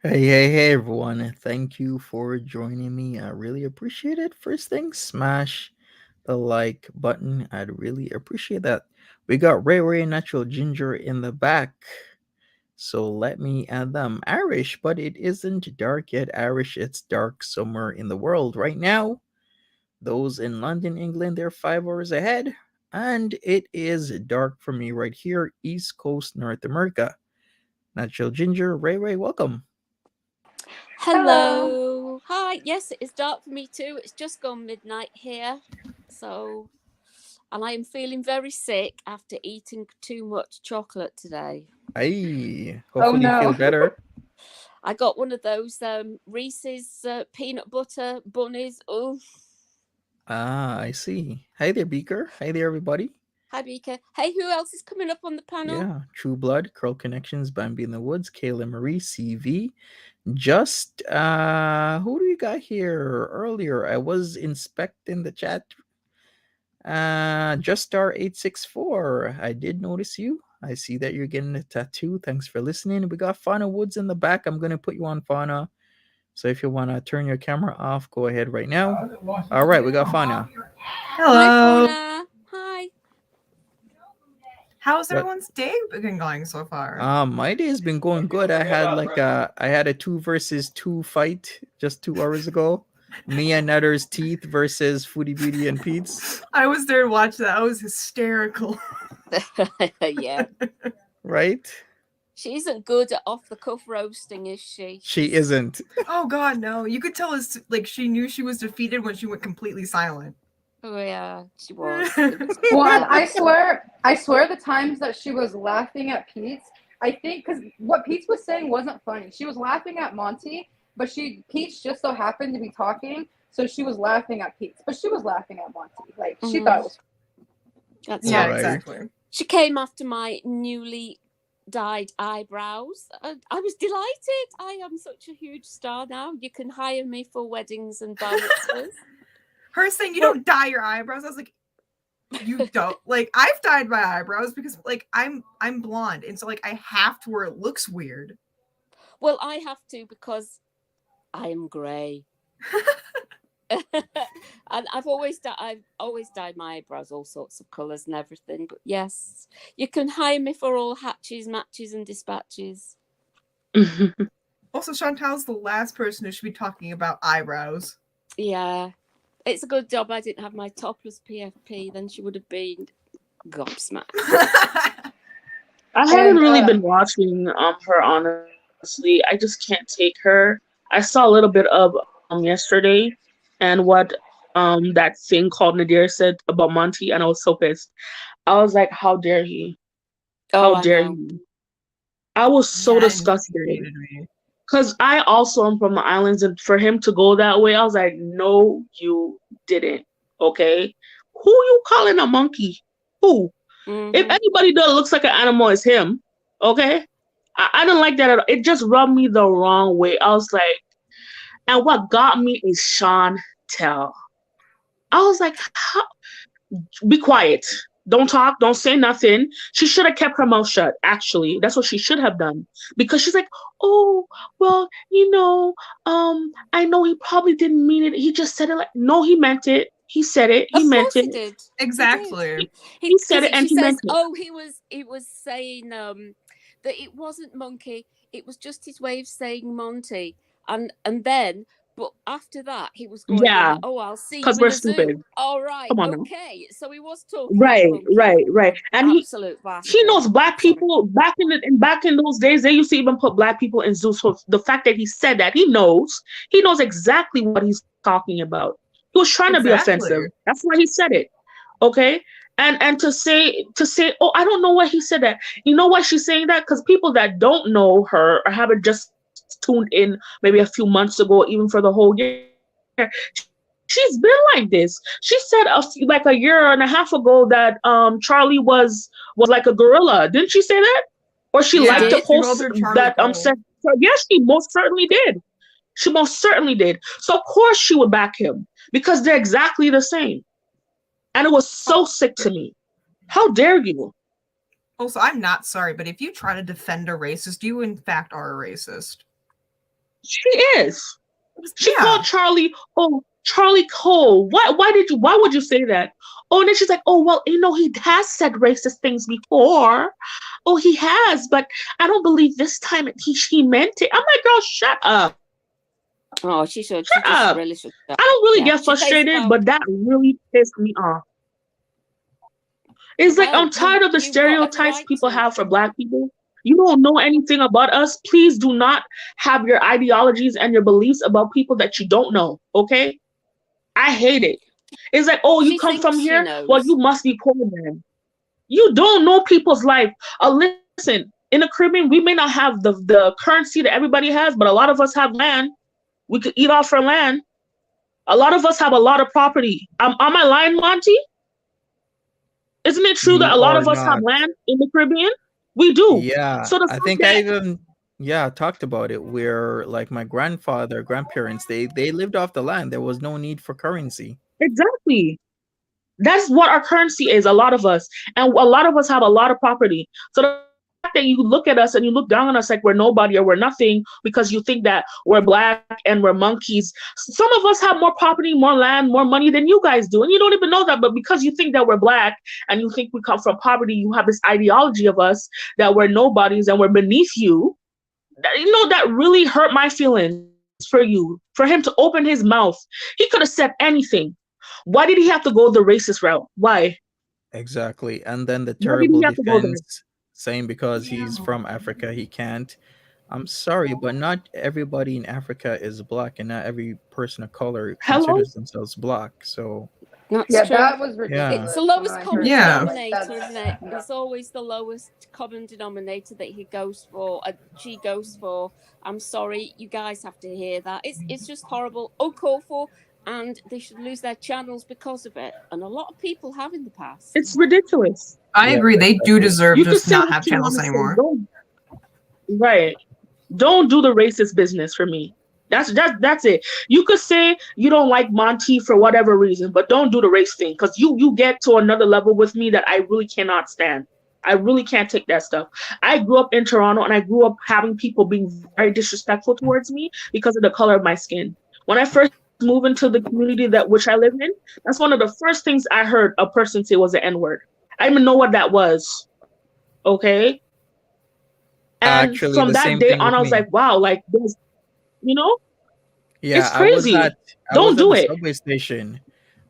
Hey, everyone. Thank you for joining me. I really appreciate it. First thing, smash the like button. I'd really appreciate that. We got Ray Natural Ginger in the back. So let me add them. Irish, but it isn't dark yet Irish. It's dark somewhere in the world right now. Those in London, England, they're 5 hours ahead. And it is dark for me right here, East Coast, North America. Natural Ginger, Ray, welcome. Hello. Hi. Yes, it is dark for me too. It's just gone midnight here. So, and I am feeling very sick after eating too much chocolate today. Hey, hopefully you feel better. I got one of those Reese's peanut butter bunnies. Oh. Ah, I see. Hi there, Beaker. Hi there, everybody. Hi, Beaker. Hey, who else is coming up on the panel? Yeah, True Blood, Curl Connections, Bambi in the Woods, Kayla Marie, CV. Just, who do we got here earlier? I was inspecting the chat. Just Star 864. I did notice you. I see that you're getting a tattoo. Thanks for listening. We got Fauna Woods in the back. I'm going to put you on, Fauna. So if you want to turn your camera off, go ahead right now. All right, we got Fauna. Hello. Hi, Fauna. Hi. How's everyone's day been going so far? My day has been going good. I had a 2 versus 2 fight just 2 hours ago. Me and Netter's Teeth versus Foodie Beauty and Pete's. I was there to watch that. I was hysterical. Yeah. Right? She isn't good at off-the-cuff roasting, is she? She isn't. Oh, God, no. You could tell it's like she knew she was defeated when she went completely silent. Oh, yeah, she was. Well, I swear the times that she was laughing at Pete's, I think because what Pete's was saying wasn't funny. She was laughing at Monty, but Pete's just so happened to be talking, so she was laughing at Pete's. But she was laughing at Monty. Like, she thought it was funny. Yeah, exactly. She came after my newly dyed eyebrows. I was delighted. I am such a huge star now. You can hire me for weddings and bar mitzvahs. Her saying you don't dye your eyebrows. I was like, you don't. Like, I've dyed my eyebrows because like I'm blonde, and so like I have to where it looks weird. Well, I have to because I am grey. And I've always dyed my eyebrows all sorts of colours and everything. But yes, you can hire me for all hatches, matches, and dispatches. Also, Chantal's the last person who should be talking about eyebrows. Yeah, it's a good job I didn't have my topless PFP. Then she would have been gobsmacked. I haven't really been watching her, honestly. I just can't take her. I saw a little bit of yesterday and what that thing called Nadir said about Monty, and I was so pissed. I was like, how dare he? How dare he? I was so disgusted. Because I also am from the islands, and for him to go that way, I was like, no, you didn't. Okay? Who you calling a monkey? Who? Mm-hmm. If anybody that looks like an animal, it's him. Okay? I didn't like that at all. It just rubbed me the wrong way. I was like, and what got me is Chantel. I was like, how? Be quiet. Don't talk. Don't say nothing. She should have kept her mouth shut, actually. That's what she should have done. Because she's like, oh, well, I know he probably didn't mean it. He just said it like, no, he meant it. He said it. He meant it. He did. Exactly. He said it and he meant it. Oh, he was saying that it wasn't monkey. It was just his way of saying Monty. And then, but after that, he was going, yeah, oh, I'll see you because in we're the stupid. zoo. All right, come on okay. Now. So he was talking. Right. And absolute bastard. he knows black people. Back in those days, they used to even put black people in zoos. So the fact that he said that, he knows exactly what he's talking about. He was trying to be offensive. That's why he said it. Okay. And to say, oh, I don't know why he said that. You know why she's saying that? Because people that don't know her or haven't just tuned in maybe a few months ago, even for the whole year, she's been like this. She said like a year and a half ago that Charlie was like a gorilla. Didn't she say that? Or she liked to post that yes, she most certainly did. She most certainly did. So of course she would back him because they're exactly the same. And it was so sick to me. How dare you? Also, I'm not sorry, but if you try to defend a racist, you in fact are a racist. She is. She called Charlie, oh, Charlie Cole. Why would you say that? Oh, and then she's like, oh, well, he has said racist things before. Oh, he has, but I don't believe this time he meant it. I'm like, girl, shut up. Oh, she should. Shut up. Really should. I don't really get frustrated, but that really pissed me off. It's like, I'm tired of the stereotypes people have for black people. You don't know anything about us. Please do not have your ideologies and your beliefs about people that you don't know, okay? I hate it. It's like, oh, you come from here? Well, you must be poor then. You don't know people's life. Listen, in the Caribbean, we may not have the currency that everybody has, but a lot of us have land. We could eat off our land. A lot of us have a lot of property. Am I lying, Monty? Isn't it true that a lot of us have land in the Caribbean? We do. Yeah. So I think I even talked about it where like my grandparents, they lived off the land. There was no need for currency. Exactly. That's what our currency is, a lot of us. And a lot of us have a lot of property. So the fact that you look at us and you look down on us like we're nobody or we're nothing because you think that we're black and we're monkeys. Some of us have more property, more land, more money than you guys do. And you don't even know that. But because you think that we're black and you think we come from poverty, you have this ideology of us that we're nobodies and we're beneath you. That really hurt my feelings for you. For him to open his mouth. He could have said anything. Why did he have to go the racist route? Why? Exactly. And then the terrible defense saying because he's from Africa, he can't. I'm sorry, but not everybody in Africa is black, and not every person of color considers themselves black. So that was ridiculous. It's the lowest common denominator, isn't it? It's always the lowest common denominator that he goes for, she goes for. I'm sorry, you guys have to hear that. It's just horrible, uncalled for, and they should lose their channels because of it. And a lot of people have in the past. It's ridiculous. I agree. They do deserve just not have channels anymore. Right. Don't do the racist business for me. That's it. You could say you don't like Monty for whatever reason, but don't do the race thing because you get to another level with me that I really cannot stand. I really can't take that stuff. I grew up in Toronto and I grew up having people being very disrespectful towards me because of the color of my skin. When I first moved into the community that which I live in, that's one of the first things I heard a person say was the N-word. I didn't even know what that was. Okay. And Actually, from the that same day thing on, with I was me. like, wow, like there's, you know, Yeah, it's crazy. I Don't was at do the it. subway station,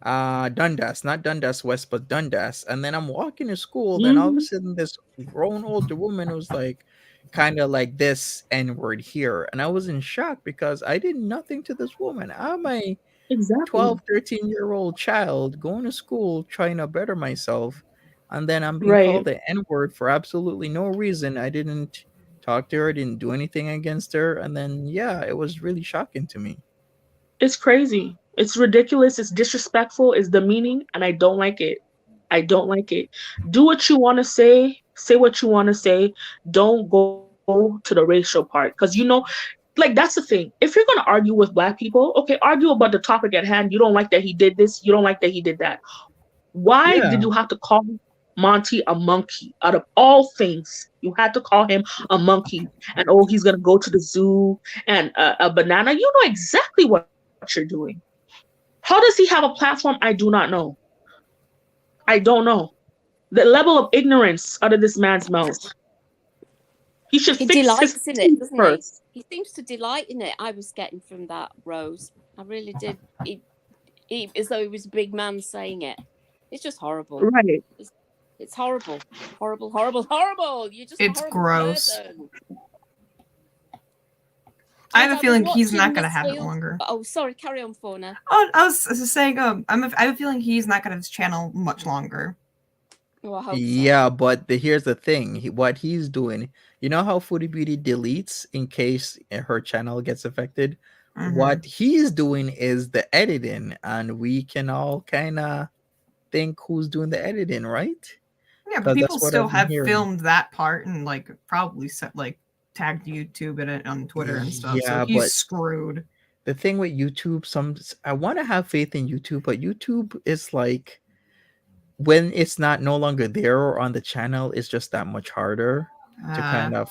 Dundas, not Dundas West, but Dundas, and then I'm walking to school. Then all of a Hmm. sudden, this grown older woman was like, kind of like this N word here, and I was in shock because I did nothing to this woman. I'm a Exactly. 12, 13-year-old child going to school trying to better myself, and then I'm being Right. called the N word for absolutely no reason. I didn't talk to her, I didn't do anything against her, and then yeah, it was really shocking to me. It's crazy. It's ridiculous. It's disrespectful. It's demeaning, and I don't like it. I don't like it. Do what you want to say. Say what you want to say. Don't go to the racial part because like that's the thing. If you're gonna argue with black people, okay, argue about the topic at hand. You don't like that he did this. You don't like that he did that. Why did you Yeah, have to call Monty a monkey? Out of all things, you had to call him a monkey. And oh, he's gonna go to the zoo and a banana. You know exactly what you're doing. How does he have a platform? I do not know. I don't know. The level of ignorance out of this man's mouth. He should He fix his delights in it, teeth doesn't he? first. He seems to delight in it. I was getting from that, Rose. I really did. As though he was a big man saying it. It's just horrible. Right. It's, it's horrible. Horrible, horrible, horrible. You're just a It's horrible gross. person. I And have a I was feeling he's not watching gonna Miss have it Field. longer. Oh, sorry, carry on, Fauna. Oh, I was just saying, I have a feeling he's not gonna have his channel much longer. Oh, I hope so. yeah, but here's the thing. What he's doing, you know how Foodie Beauty deletes in case her channel gets affected? What he's doing is the editing, and we can all kind of think who's doing the editing, right? Yeah, but Because people that's what still I've been have hearing. filmed that part and like probably set like tagged YouTube in it on Twitter and stuff. So Yeah, he's but screwed. the thing with YouTube, I want to have faith in YouTube, but YouTube is like when it's not no longer there or on the channel, it's just that much harder to kind of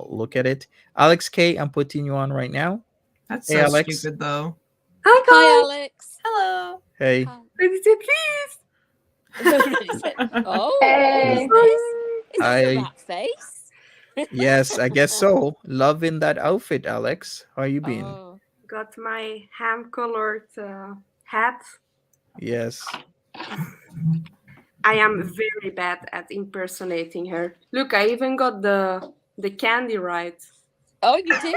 look at it. Alex K, I'm putting you on right now. That's Hey so Alex. stupid though. Hi Hi, guys. Alex. Hello. Hey. Hi. Ready to please. Really said, oh, Hey. what is this? Is this a I rat face? yes, I guess so. Loving that outfit, Alex. How you been? Oh, Got my ham-colored hat. Yes. I am very bad at impersonating her. Look, I even got the candy right. oh, you did.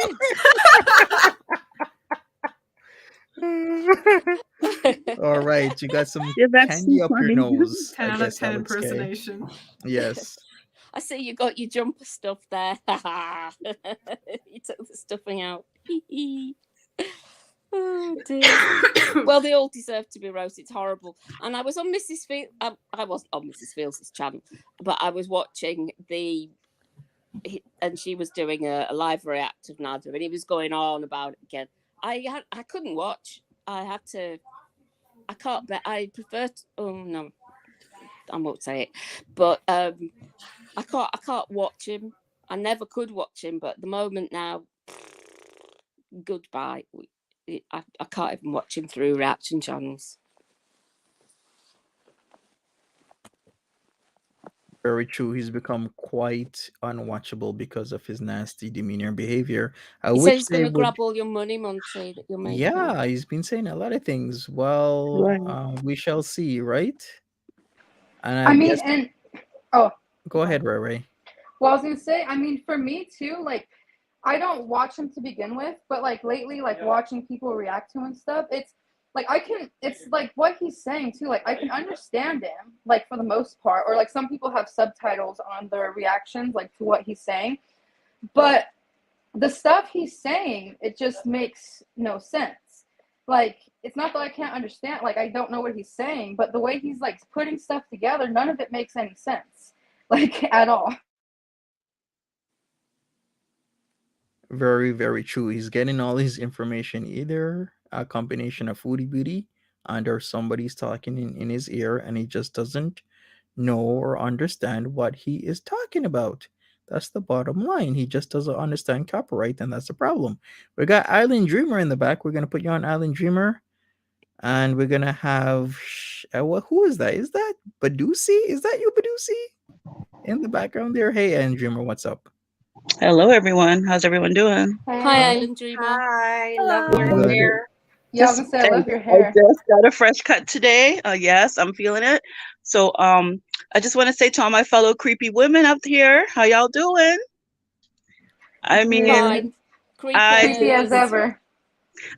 All right, you got some Yeah, that's candy so up your funny. nose. 10 I out of guess 10 Alex K. impersonation. Yes. I see you got your jumper stuff there. You took the stuffing out. Oh dear. Well, they all deserve to be roasted. It's horrible. And I was on Mrs. Field. I wasn't on Mrs. Fields' channel, but I was watching and she was doing a live react of Nadia, and he was going on about it again. I couldn't watch. I had to. I can't. But I prefer. Oh no, I won't say it. But I can't watch him. I never could watch him. But at the moment now, goodbye. I can't even watch him through reaction channels. Very true. He's become quite unwatchable because of his nasty demeanor and behavior. I He said wish he's they going to would. grab all your money, Monty, that you're making. Yeah, he's been saying a lot of things. Well, Right. we shall see, right? And I I mean, guess and oh, go ahead, Ray Ray. well, I was gonna say, I mean, for me too, like, I don't watch him to begin with, but like lately, like watching people react to him and stuff, it's like it's like what he's saying too. Like I can understand him, like for the most part, or like some people have subtitles on their reactions, like to what he's saying, but the stuff he's saying, it just makes no sense. Like it's not that I can't understand, like I don't know what he's saying, but the way he's like putting stuff together, none of it makes any sense, like at all. Very, very true. He's getting all his information either a combination of Foodie Beauty and or somebody's talking in his ear and he just doesn't know or understand what he is talking about. That's the bottom line. He just doesn't understand copyright, and that's the problem. We got Island Dreamer in the back. We're gonna put you on Island Dreamer, and we're gonna have who is that? Is that Badusi? Is that you, Badusi? In the background there. Hey, Island Dreamer, what's up? Hello, everyone. How's everyone doing? Hi, Island Dreamer. Hi, love your Good. hair. Yeah, I was gonna say I love your hair. I just got a fresh cut today. Yes, I'm feeling it. So, I just want to say to all my fellow creepy women up here, how y'all doing? I mean, Fine. Creepy as ever.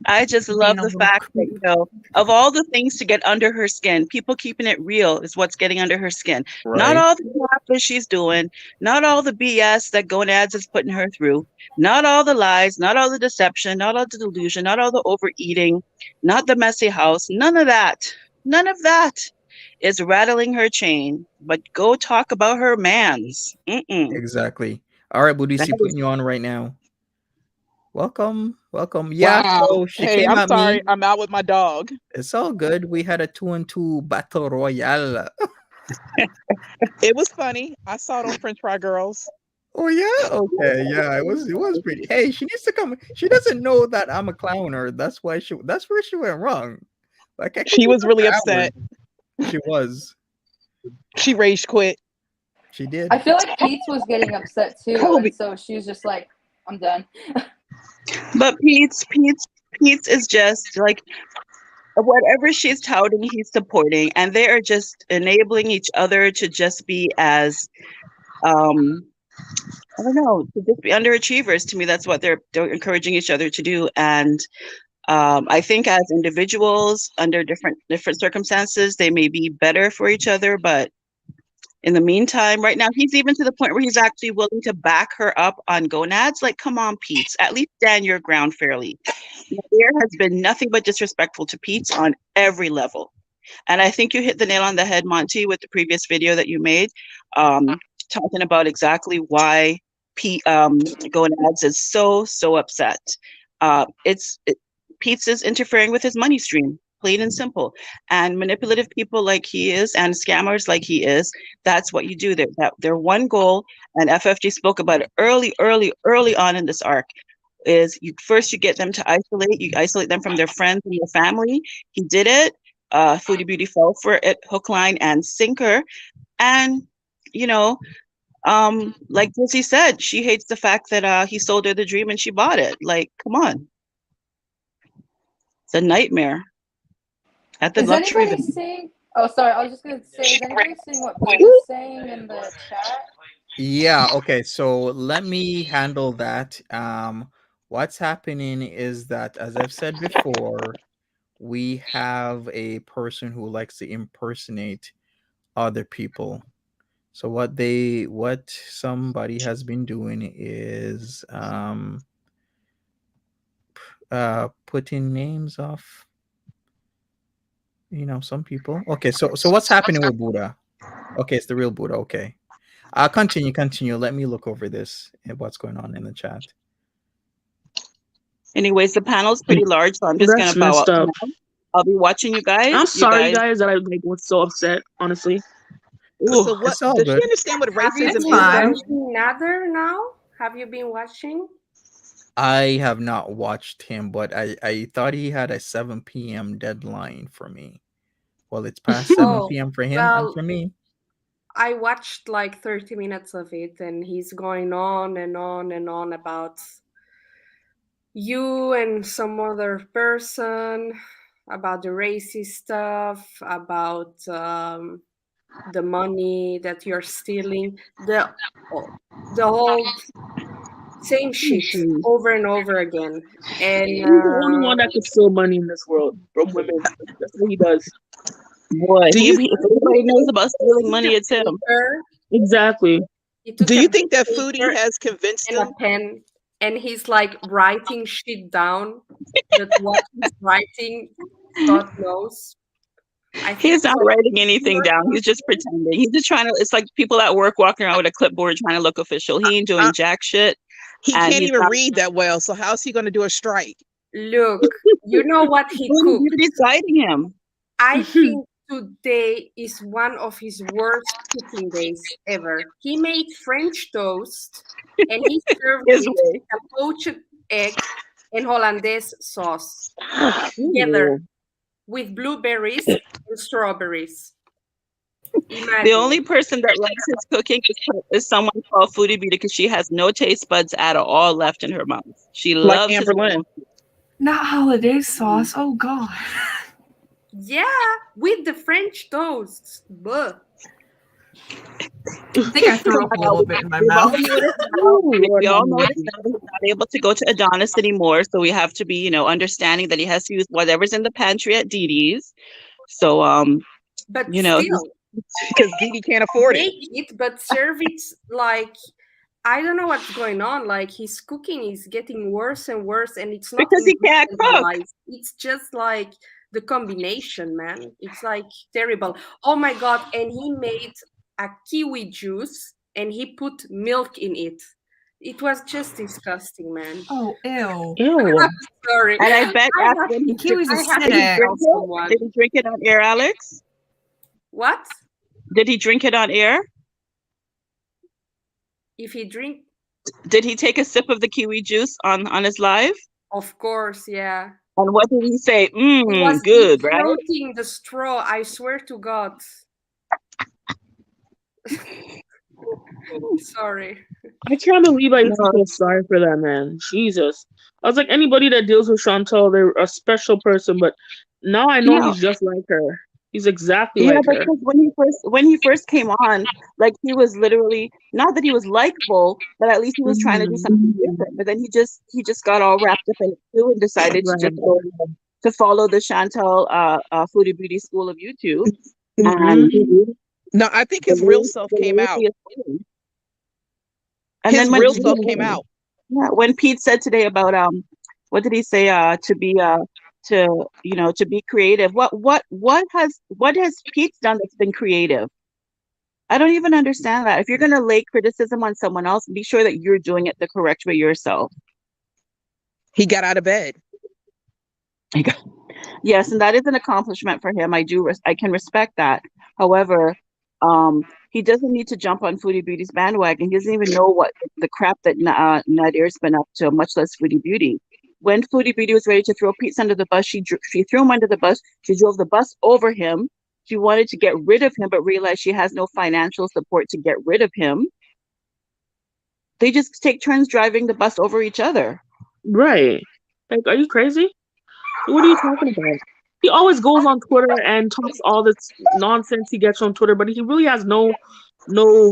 I just love the fact that, you know, of all the things to get under her skin, people keeping it real is what's getting under her skin. Right. Not all the crap that she's doing, not all the BS that Gonads is putting her through, not all the lies, not all the deception, not all the delusion, not all the overeating, not the messy house, none of that. None of that is rattling her chain, but go talk about her mans. Exactly. All right, Badusi, putting you on right now. Welcome. Yeah, Wow. so she Hey, came I'm at sorry. me. I'm out with my dog. It's all good. We had a 2-on-2 battle royale. It was funny. I saw it on French Fry Girls. Oh yeah, okay, yeah. It was pretty. Hey, she needs to come. She doesn't know that I'm a clowner. That's why that's where she went wrong. Like I She was really upset. She was. She rage quit. She did. I feel like Pete's was getting upset too, and so she was just like, "I'm done." But Pete's is just like whatever she's touting, he's supporting, and they are just enabling each other to just be as, I don't know, to just be underachievers. To me, that's what they're encouraging each other to do. And I think as individuals under different circumstances, they may be better for each other, but in the meantime, right now, he's even to the point where he's actually willing to back her up on Gonads. Like, come on, Pete, at least stand your ground fairly. There has been nothing but disrespectful to Pete on every level. And I think you hit the nail on the head, Monty, with the previous video that you made, talking about exactly why Gonads is so upset. Pete's is interfering with his money stream. Plain and simple. And manipulative people like he is and scammers like he is, that's what you do. Their one goal, and FFG spoke about it early on in this arc, is you get them to isolate them from their friends and their family. He did it. Foodie Beauty fell for it, hook, line, and sinker. And, you know, like Dizzy said, she hates the fact that he sold her the dream and she bought it. Like, come on. It's a nightmare. At the Is luxury anybody seeing? Oh, sorry. I was just gonna say, is anybody seeing what Bruce saying in the chat? Yeah. Okay. So let me handle that. What's happening is that, as I've said before, we have a person who likes to impersonate other people. So what somebody has been doing is putting names off, you know, some people. Okay, so what's happening with Buddha? Okay, it's the real Buddha. Okay. Continue. Let me look over this and what's going on in the chat. Anyways, the panel's pretty large, so I'm just gonna bow out now. I'll be watching you guys. I'm sorry, guys, that I was so upset, honestly. So what, It's all does good. she understand what racism is? Another now? Have you been watching? I have not watched him, but I thought he had a 7 p.m. deadline for me. Well, it's past 7 p.m. for him and for me. I watched like 30 minutes of it, and he's going on and on and on about you and some other person, about the racist stuff, about the money that you're stealing, the whole same shit over and over again. And he's the only one that can steal money in this world from women. That's what he does. Boy, if anybody knows about stealing money, it's him. Exactly. Do you think that Foodie has convinced him? A pen, and he's like writing shit down. That what he's writing, God knows. He's not writing anything down. He's just pretending. He's just trying to. It's like people at work walking around with a clipboard trying to look official. He ain't doing jack shit. He and can't he's even not. read that well, so how's he going to do a strike? Look, you know what he Foodie cooked? Beauty's guiding him. I think today is one of his worst cooking days ever. He made French toast and he served His it way. with a poached egg and hollandaise sauce Ew. together with blueberries and strawberries. The Imagine. only person that likes his cooking is someone called Foodie Beauty because she has no taste buds at all left in her mouth. She Like loves his Amber Lynn. Not holiday sauce. Oh god. Yeah, with the French toasts. Buh. I think I threw up a little bit in my We've all mouth. noticed now, Oh, we Lord all have noticed mercy. now that he's not able to go to Adonis anymore. So we have to be, understanding that he has to use whatever's in the pantry at Dee Dee's. So, But you know, still, Because Dee Dee can't afford it. make it, but serve it like I don't know what's going on. Like his cooking is getting worse and worse, and it's not because he can't cook. ingredient-wise. It's just like the combination, man. It's like terrible. Oh my god! And he made a kiwi juice, and he put milk in it. It was just disgusting, man. Oh, ew. Ew. Sorry. And I bet I after have- when he Kiwi's I have did he acidic. to drink tell someone. it? Did he drink it on air, Alex? What? Did he drink it on air? If he drink, Did he take a sip of the kiwi juice on his live? of course, yeah. And what did he say? He was Good, right? floating the straw. I swear to God. Sorry. I can't believe I used to No. feel sorry for that man. Jesus. I was like, anybody that deals with Chantal, they're a special person, but now I know No. he's just like her. He's exactly Yeah, like her. because when he first came on, like he was literally not that he was likable, but at least he was trying to do something different. But then he just got all wrapped up in it too and decided to just go to follow the Chantal Foodie Beauty School of YouTube. And No, I think his real self came out. And His then when real self came out. Yeah, when Pete said today about what did he say? To be creative. What has Pete done that's been creative? I don't even understand that. If you're gonna lay criticism on someone else, be sure that you're doing it the correct way yourself. He got out of bed. Yes, and that is an accomplishment for him. I can respect that. However, he doesn't need to jump on Foodie Beauty's bandwagon. He doesn't even know what the crap that Nadir's been up to, much less Foodie Beauty. When Foodie Beauty was ready to throw Pete under the bus, she threw him under the bus. She drove the bus over him. She wanted to get rid of him, but realized she has no financial support to get rid of him. They just take turns driving the bus over each other. Right. Like, are you crazy? What are you talking about? He always goes on Twitter and talks all this nonsense he gets on Twitter, but he really has no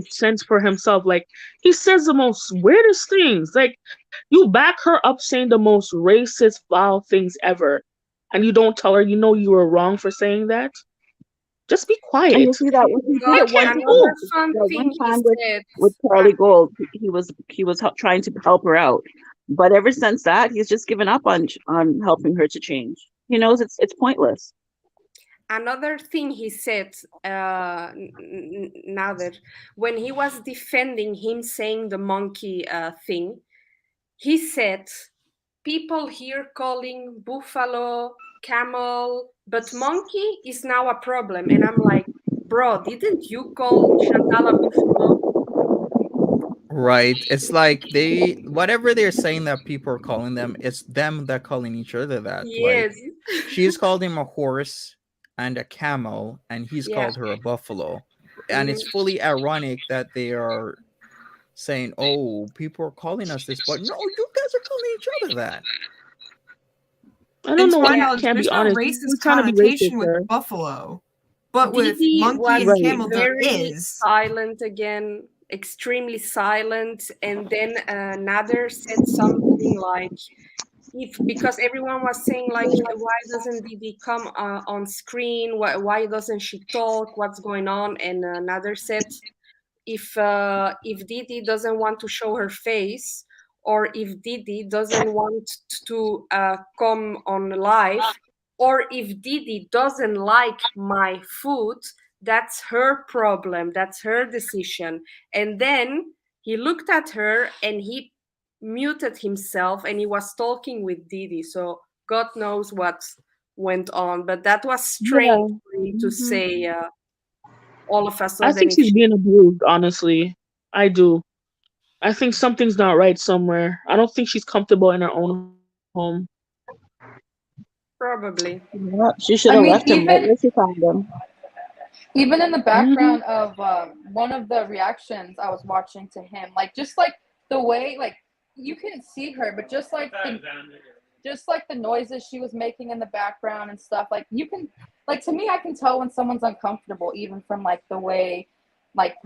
sense for himself. Like, he says the most weirdest things. Like, you back her up saying the most racist, foul things ever, and you don't tell her you know you were wrong for saying that. Just be quiet. And you see that when he did it one time with Charlie Gold, he was trying to help her out. But ever since that, he's just given up on helping her to change. He knows it's pointless. Another thing he said, Nader, when he was defending him saying the monkey thing, he said, people here calling buffalo, camel, but monkey is now a problem. And I'm like, bro, didn't you call Chantal a buffalo? Right. It's like whatever they're saying that people are calling them, it's them that calling each other that. Yes. Like, she's called him a horse and a camel, and he's called her a buffalo. And it's fully ironic that they are saying, oh, people are calling us this, but no, you guys are calling each other that. I don't know why you you can't there's be no honest. racist Trying to be connotation racist, with sir. buffalo, but with Didi monkey was and camel there very is. silent again, extremely silent. And then Nader said something like, because everyone was saying like, why doesn't Didi come on screen? Why doesn't she talk? What's going on? And Nader said, if Didi doesn't want to show her face, or if Didi doesn't want to come on live, or if Didi doesn't like my food, that's her problem. That's her decision. And then he looked at her and he muted himself and he was talking with Didi. So God knows what went on, but that was strange for me to say all of a I sudden. think she's being abused, honestly. I do. I think something's not right somewhere. I don't think she's comfortable in her own home. Probably. Yeah, she should have left him right where she found him. Even in the background of one of the reactions I was watching to him, like just like the way, like you couldn't see her, but just like the noises she was making in the background and stuff, like you can, like to me, I can tell when someone's uncomfortable even from like the way, like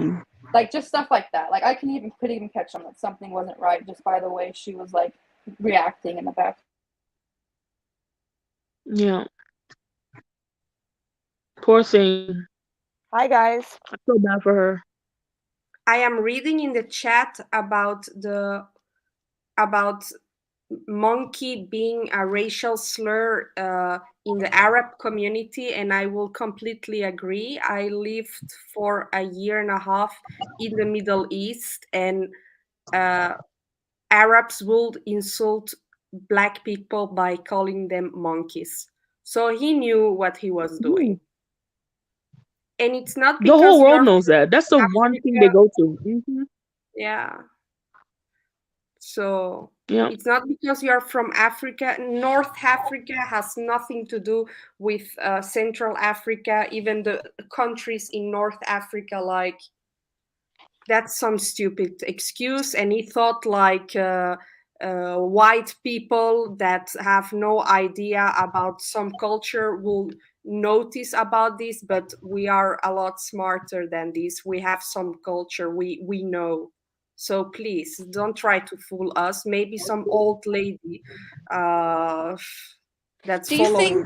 just stuff like that. Like I could even catch on that something wasn't right just by the way she was like reacting in the back. Yeah. Poor thing. Hi guys. I feel bad for her. I am reading in the chat about monkey being a racial slur in the Arab community, and I will completely agree. I lived for a year and a half in the Middle East, and Arabs would insult black people by calling them monkeys. So he knew what he was doing. And it's not because the whole world knows that. That's the one thing they go to. Yeah. So it's not because you're from Africa. North Africa has nothing to do with Central Africa. Even the countries in North Africa, like that's some stupid excuse. And he thought like white people that have no idea about some culture will notice about this, but we are a lot smarter than this. We have some culture. We know. So please don't try to fool us. Maybe some old lady that's Do you following.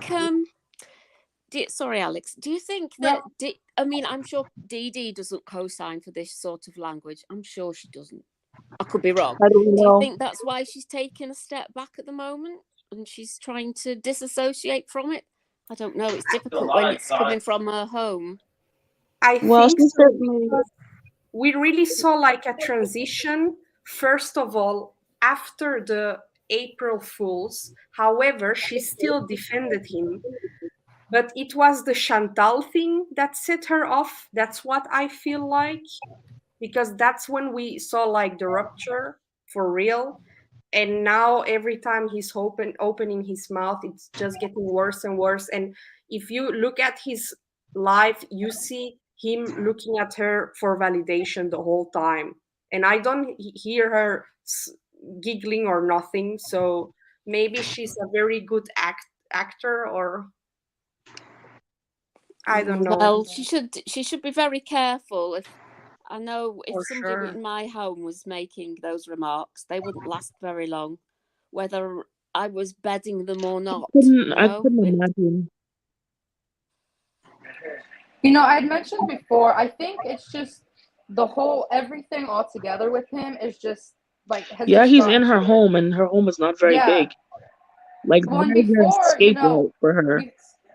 think sorry, Alex, do you think that I mean, I'm sure Dee doesn't co-sign for this sort of language. I'm sure she doesn't. I could be wrong. I don't know. Do you think that's why she's taking a step back at the moment and she's trying to disassociate from it? I don't know. It's difficult when it's coming from her home. I think so, we really saw like a transition, first of all, after the April Fools. However, she still defended him. But it was the Chantal thing that set her off. That's what I feel like. Because that's when we saw like the rupture for real. And now every time he's opening his mouth, it's just getting worse and worse. And if you look at his life, you see him looking at her for validation the whole time. And I don't hear her giggling or nothing. So maybe she's a very good actor, or I don't know. Well, she should be very careful. If somebody in my home was making those remarks, they wouldn't last very long, whether I was bedding them or not. I couldn't imagine. You know, I'd mentioned before, I think it's just everything all together with him is just like. He's in her home, and her home is not very big. Like, when scapegoat for her.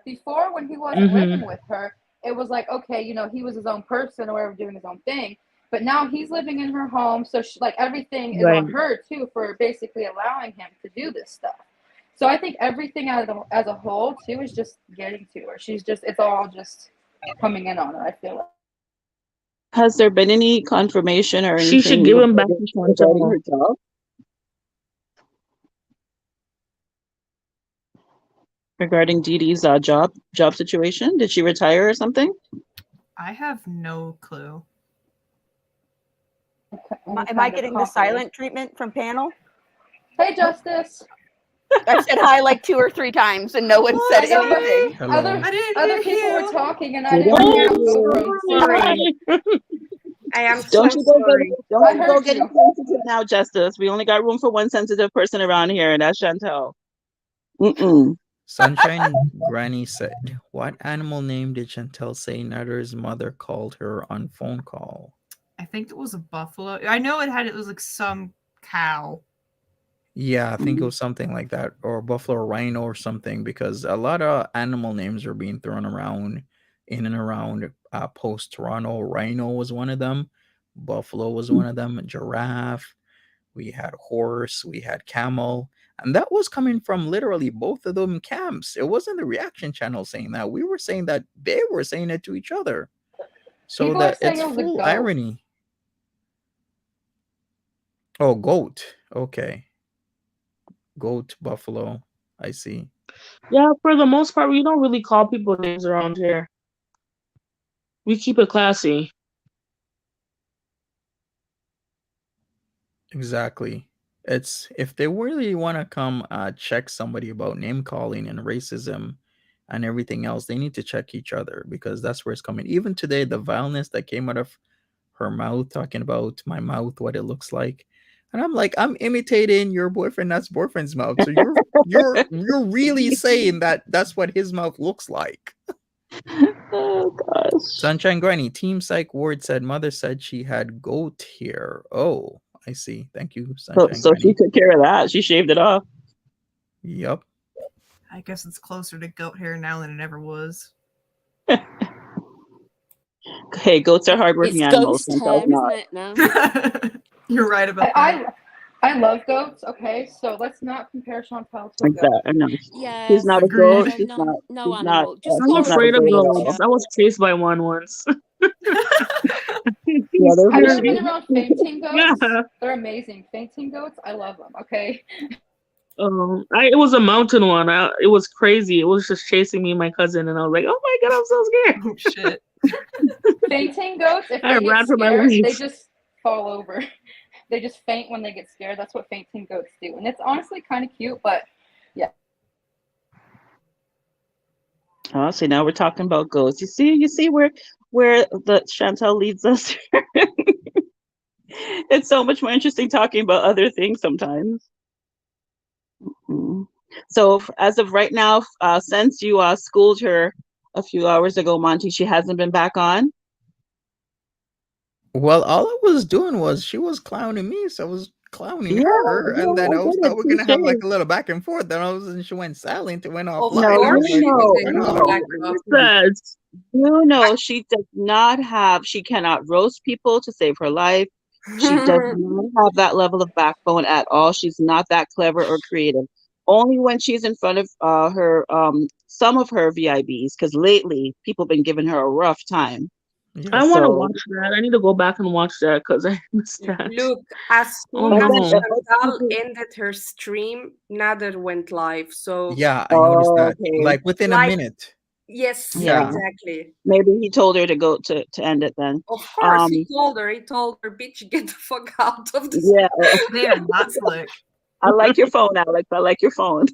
Before, when he wasn't living with her, it was like, okay, he was his own person or whatever, doing his own thing. But now he's living in her home, so everything is on her too for basically allowing him to do this stuff. So I think everything as a whole too is just getting to her. It's all just coming in on her, I feel like. Has there been any confirmation or anything? She should give him back to Chantal. Her job? Regarding Didi's job situation, did she retire or something? I have no clue. Am I getting the silent treatment from panel? Hey, Justice. I've said hi like 2 or 3 times and no one said anything. Other people were talking and I didn't hear them. Sorry. I am Don't so you go sorry. Don't you go getting sensitive now, Justice. We only got room for one sensitive person around here, and that's Chantal. Sunshine Granny said, "What animal name did Chantal say Nutter's mother called her on phone call?" I think it was a buffalo. I know it was like some cow. Yeah, I think it was something like that, or buffalo or rhino or something, because a lot of animal names are being thrown around in and around post Toronto. Rhino was one of them. Buffalo was one of them. Giraffe. we had horse, we had camel, and that was coming from literally both of them camps. It wasn't the reaction channel saying that. We were saying that they were saying it to each other. So People are that saying it's it was a full goat. irony. Oh, goat. Okay. Goat, buffalo. I see. Yeah, for the most part, we don't really call people names around here. We keep it classy. Exactly. It's if they really want to come check somebody about name calling and racism and everything else, they need to check each other because that's where it's coming. Even today, the vileness that came out of her mouth, talking about my mouth, what it looks like, and I'm like, I'm imitating your boyfriend, that's boyfriend's mouth. So you're really saying that that's what his mouth looks like. Oh gosh. Sunshine Granny, Team Psych Ward said mother said she had goat hair. Oh, I see. Thank you, Sunshine So she Granny. took care of that. She shaved it off. Yep. I guess it's closer to goat hair now than it ever was. Hey, goats are hardworking It's animals. ghost Chantal's hair, not. isn't it now? You're right about that. I love goats. Okay, so let's not compare Chantal to a goat. Exactly. No. Yeah, She's not a Agreed. goat. yeah, She's no, not. no She's not. animal. Just I'm call She's her not a afraid of goat at goats. all. creature. I was chased by one once. Yeah, they're Have you ever very. been around fainting goats? Yeah. They're amazing. Fainting goats, I love them. Okay. It was a mountain one. It was crazy. It was just chasing me and my cousin, and I was like, "Oh my god, I'm so scared!" Oh shit. Fainting goats, if I they get ran for my scared, they life. just fall over. They just faint when they get scared. That's what fainting goats do, and it's honestly kind of cute. But yeah, Oh, see, now we're talking about goats. You see where the Chantal leads us. It's so much more interesting talking about other things sometimes. Mm. So as of right now, since you schooled her a few hours ago, Monty, she hasn't been back on. Well, all I was doing was she was clowning me, so I was clowning Yeah, her, and then I I was get thought it. we're gonna have like Touche. a little back and forth. Then all of a sudden she went silent, it went Of offline. No, I'm course, you like, she know, didn't why come not? no. back What is after me. that? You know, she does not have. She cannot roast people to save her life. She does not have that level of backbone at all. She's not that clever or creative. Only when she's in front of her some of her VIBs, because lately people been giving her a rough time. I Yes. want to So watch that. I need to go back and watch that because I missed that. Look, as Oh soon and as then no. Chantal ended her stream, Nader went live. So, Yeah, I noticed that. okay, Like within a like, minute. yes, yeah, exactly. maybe he told her to go to end it then. Of course, he Um, told her. He told her, "Bitch, get the fuck out of this." yeah, They are not slick. I like your phone, Alex. I like your phone.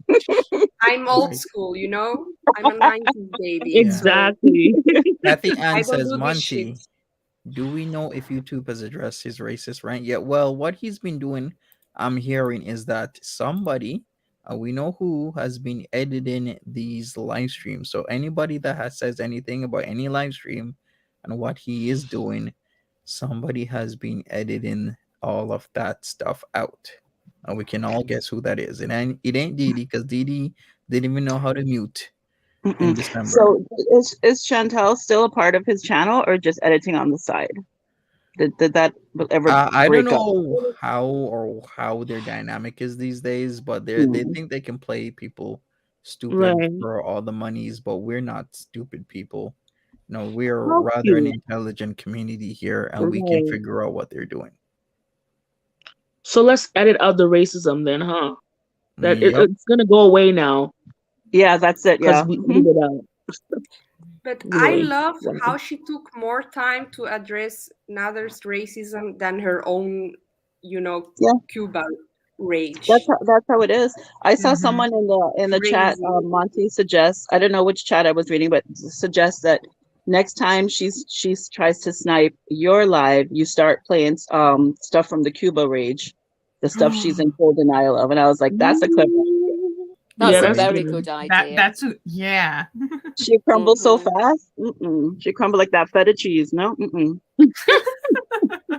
I'm old Right. school, you know. I'm a '90s baby, Yeah. so Exactly. Kathy I Ann don't says, do this shit. Monty, do we know if YouTube has addressed his racist rant yet? Well, what he's been doing, I'm hearing, is that somebody, we know who, has been editing these live streams. So anybody that has says anything about any live stream and what he is doing, somebody has been editing all of that stuff out. And we can all guess who that is. It ain't Didi, because Didi didn't even know how to mute in Mm-mm. December. So is Chantal still a part of his channel or just editing on the side? Did that ever I don't break up? know how their dynamic is these days, but they Mm. think they can play people stupid Right. for all the monies, but we're not stupid people. No, we're How rather an cute. intelligent community here, and we can Right. figure out what they're doing. So let's edit out the racism then, huh? That Yep. it's gonna go away now Yeah, that's it. because Yeah. we Mhm. leave it out. But I Really. love Wow. how she took more time to address Nader's racism than her own, Yeah. Cuba rage. That's how it is. I saw Mhm. someone in the chat, Crazy. Monty suggests, I don't know which chat I was reading, but suggests that next time she's tries to snipe your live, you start playing stuff from the Cuba rage, the stuff she's in full denial of. And I was like, that's a clever idea. That's Yeah, a Right. that's very good. good idea. That's yeah. She crumbles so Mhm. fast. Mm-mm. She crumbled like that feta cheese. No, mm-mm.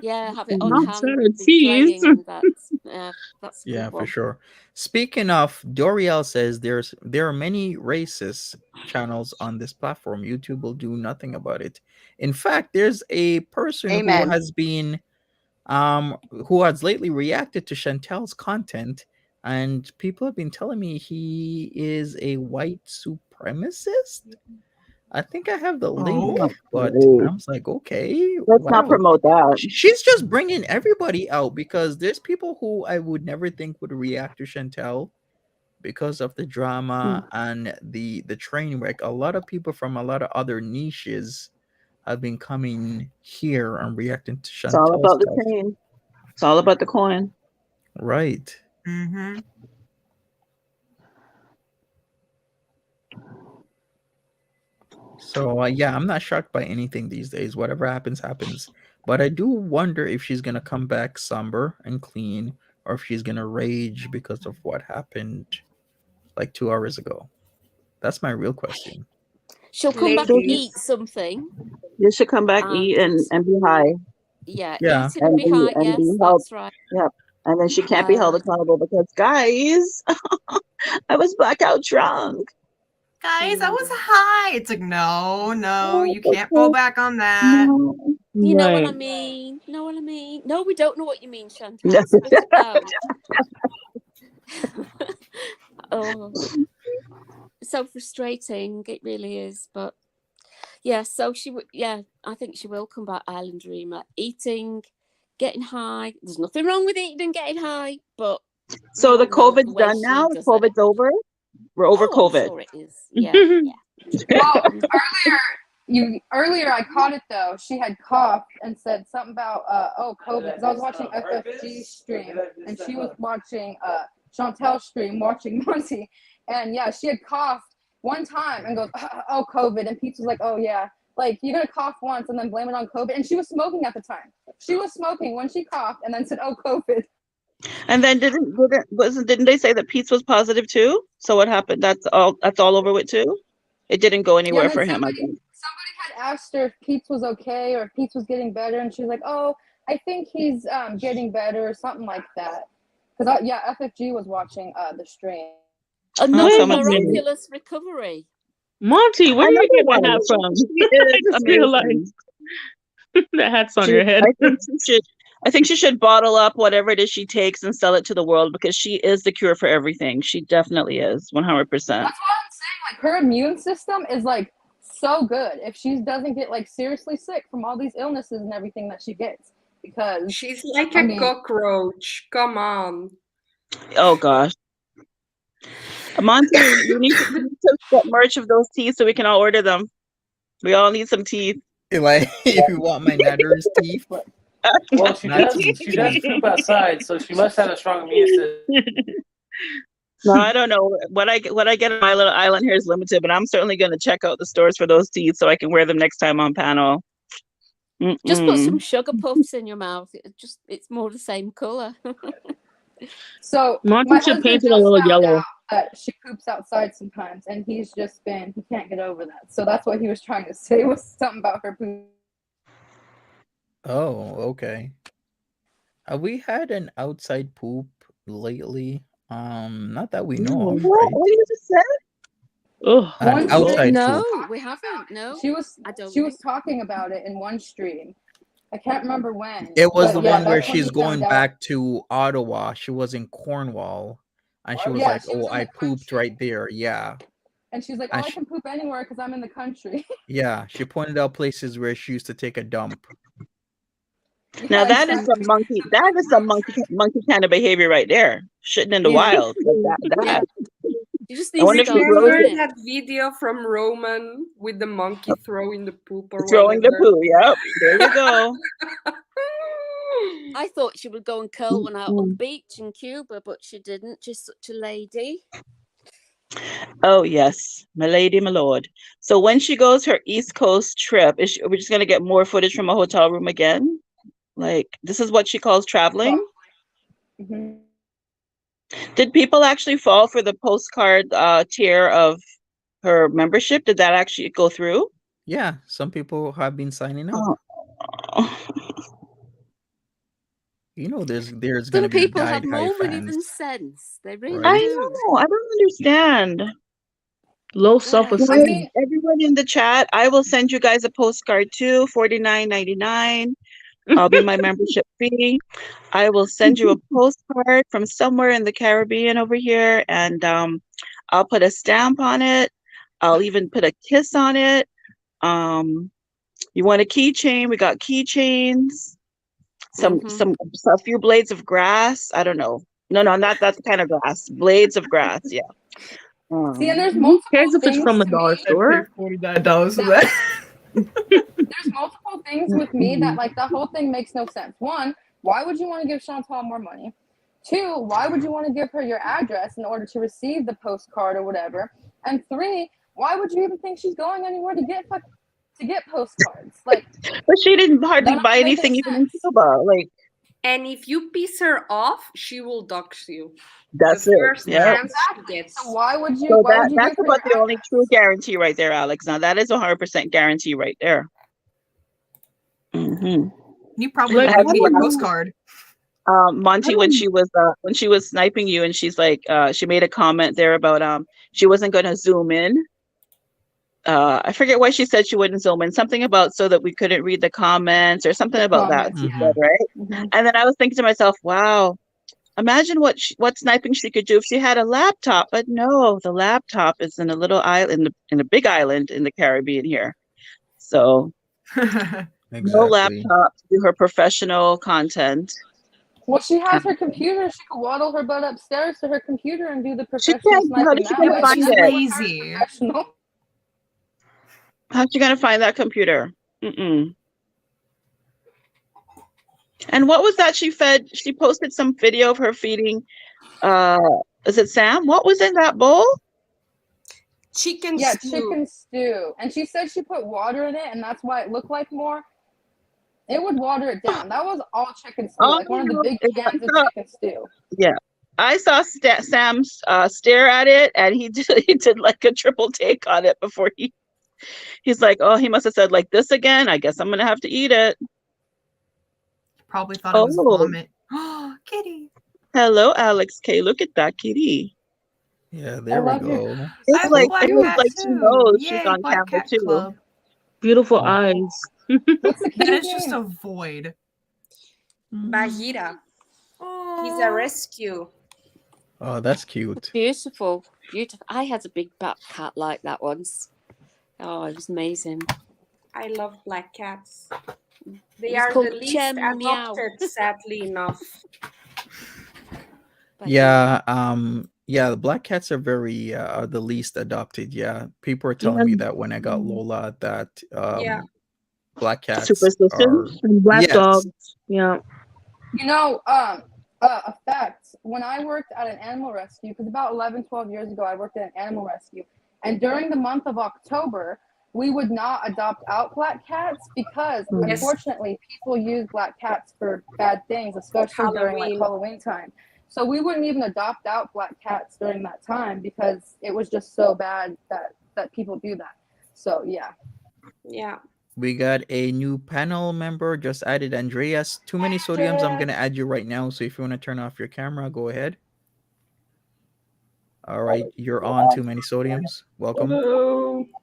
Yeah, have it on Not hand, feta cheese. replaying that. That's a Yeah, good for one. sure. Speaking of, Doriel says there are many racist channels on this platform. YouTube will do nothing about it. In fact, there's a person who Amen. has been who has lately reacted to Chantel's content, and people have been telling me he is a white supremacist. I think I have the link, Oh. but Great. I was like, okay, Let's not wow. promote that. She's just bringing everybody out because there's people who I would never think would react to Chantel because of the drama and the train wreck. A lot of people from a lot of other niches have been coming here and reacting to It's all Chantel about the stuff. chain. It's all about the coin. Right. Mm-hmm. So yeah, I'm not shocked by anything these days. Whatever happens, happens. But I do wonder if she's gonna come back somber and clean, or if she's gonna rage because of what happened like 2 hours ago. That's my real question. She'll come back and Ladies. eat something. You should come back, eat, and be high. Yeah, Yeah. eating and be high. And Yes, be held. that's right. Yep. And then she can't be held accountable because, guys, I was blackout drunk. Guys, I was high. It's like, no, you can't fall back on that. No. You know what I Right. mean? Know what I mean? No, we don't know what you mean, Chantal. Spit it out. Oh, so frustrating. It really is. But yeah, so I think she will come back Island Dreamer. Eating, getting high. There's nothing wrong with eating and getting high, but So the we all know COVID's way done she now? does it. COVID's over? We're over Oh, I'm COVID. sure it is. Yeah, yeah. Well, earlier I caught it though. She had coughed and said something about COVID, because I was watching FFG stream and she was watching Chantel's stream watching Monty, and yeah, she had coughed one time and goes, oh, COVID, and Pete was like, oh yeah, like you're gonna cough once and then blame it on COVID, and she was smoking at the time. She was smoking when she coughed and then said, oh, COVID. And then didn't they say that Pete's was positive too? So what happened? That's all over with too? It didn't go anywhere and for then him, I think. Somebody had asked her if Pete was okay or if Pete was getting better, and she was like, oh, I think he's getting better or something like that. Because FFG was watching the stream. Another someone said- miraculous recovery. Monty, where did you get that hat from? She is I just amazing. realized the hat's on your head. I think she should bottle up whatever it is she takes and sell it to the world because she is the cure for everything. She definitely is, 100%. That's what I'm saying. Like her immune system is like so good if she doesn't get like seriously sick from all these illnesses and everything that she gets. Because She's like a cockroach. Come on. Oh gosh. Monty, you need to get merch of those teeth so we can all order them. We all need some teeth. Like, if you want my Natter's teeth. Well, she does poop outside, so she must have a strong immune system. No, I don't know. What I get on my little island here is limited, but I'm certainly going to check out the stores for those teeth so I can wear them next time on panel. Just put some sugar puffs in your mouth. It's more the same color. So Monty my should husband paint it a just little found yellow. out that she poops outside sometimes, and he can't get over that. So that's what he was trying to say, was something about her poop. Oh, okay. Have we had an outside poop lately? Not that we know of, right? What did you just say? Oh, An outside No, poop. we haven't. No, She was I was talking about it in one stream. I can't remember when. It was but the one where that's when she's he going found out. back to Ottawa. She was in Cornwall, and she was like, she was "Oh, in I the pooped right there." Yeah, And she's like, oh, And I can poop anywhere because I'm in the country. yeah. She pointed out places where she used to take a dump. Now that is some monkey. That is some monkey kind of behavior right there. Shitting in the wild. Like that. You just I need wonder to if she go grows with it. it. That video from Roman with the monkey throwing the poop or Throwing the whatever. poo. Yep. There you go. I thought she would go and curl one out on the beach in Cuba, but she didn't. She's such a lady. Oh yes, my lady, my lord. So when she goes her East Coast trip, are we just gonna get more footage from a hotel room again? Like this is what she calls traveling. Mm-hmm. Did people actually fall for the postcard tier of her membership? Did that actually go through? Yeah, some people have been signing up. You know, there's Some gonna be people have died high more money fans. than sense. They really I do. know. I don't understand. Low self-esteem. Guys, everyone in the chat, I will send you guys a postcard too. $49.99. I'll be my membership fee. I will send you a postcard from somewhere in the Caribbean over here, and I'll put a stamp on it. I'll even put a kiss on it. You want a keychain? We got keychains. A few blades of grass. I don't know. No, not that kind of grass. Blades of grass. Yeah. See, and there's Who multiple cares if it's things from a to dollar me. store? $49 for that. There's multiple things with me that like the whole thing makes no sense. One, why would you want to give Chantal more money? Two, why would you want to give her your address in order to receive the postcard or whatever? And three, why would you even think she's going anywhere to get postcards? Like, but she didn't hardly that buy doesn't make anything any even in sense. Cuba. Like, And if you piss her off, she will dox you. that's The it. first Yeah. chance she gets. So why would you? So Why would you that's give her about your the only true guarantee right there, Alex. Now that is 100% guarantee right there. You probably Like, have I a don't postcard. Monty, when she was sniping you, and she's like, she made a comment there about she wasn't going to zoom in. I forget why she said she wouldn't zoom in. Something about so that we couldn't read the comments or something about that. She said, right? And then I was thinking to myself, wow, imagine what sniping she could do if she had a laptop. But no, the laptop is in a little island, in a big island in the Caribbean here. So no laptop to do her professional content. Well, she has her computer. She could waddle her butt upstairs to her computer and do the She professional can't. How sniping did she that gonna way. find She's it? Lazy. professional. How's she gonna find that computer? And what was that she fed? She posted some video of her feeding. Is it Sam? What was in that bowl? Chicken Yeah, stew. chicken stew. And she said she put water in it, and that's why it looked like more. It would water it down. That was all chicken stew, like one of the big cans of chicken stew. Yeah, I saw Sam stare at it, and he did like a triple take on it before he's like, oh, he must have said like this again. I guess I'm gonna have to eat it. Probably thought it was vomit. Oh, kitty. Hello, Alex K. Look at that kitty. Yeah, there we go. It's like she knows she's on camera too. Club. Beautiful eyes. Then it's just a void. Bahira. He's a rescue. Oh, that's cute. Beautiful. I had a big black cat like that once. Oh, it was amazing. I love black cats. They It's are called the least Gem Meow. adopted, sadly enough. Yeah, the black cats are very are the least adopted. Yeah, people are telling me that when I got Lola that black cats superstitions and black dogs. Yeah. You know, a fact, when I worked at an animal rescue, because about 11, 12 years ago, I worked at an animal rescue. And during the month of October, we would not adopt out black cats because, unfortunately, people use black cats for bad things, especially during like Halloween time. So we wouldn't even adopt out black cats during that time because it was just so bad that people do that. So, yeah. Yeah. We got a new panel member just added, Andreas. Too many sodiums. I'm gonna add you right now. So if you want to turn off your camera, go ahead. All right, you're on. Too many sodiums. Welcome.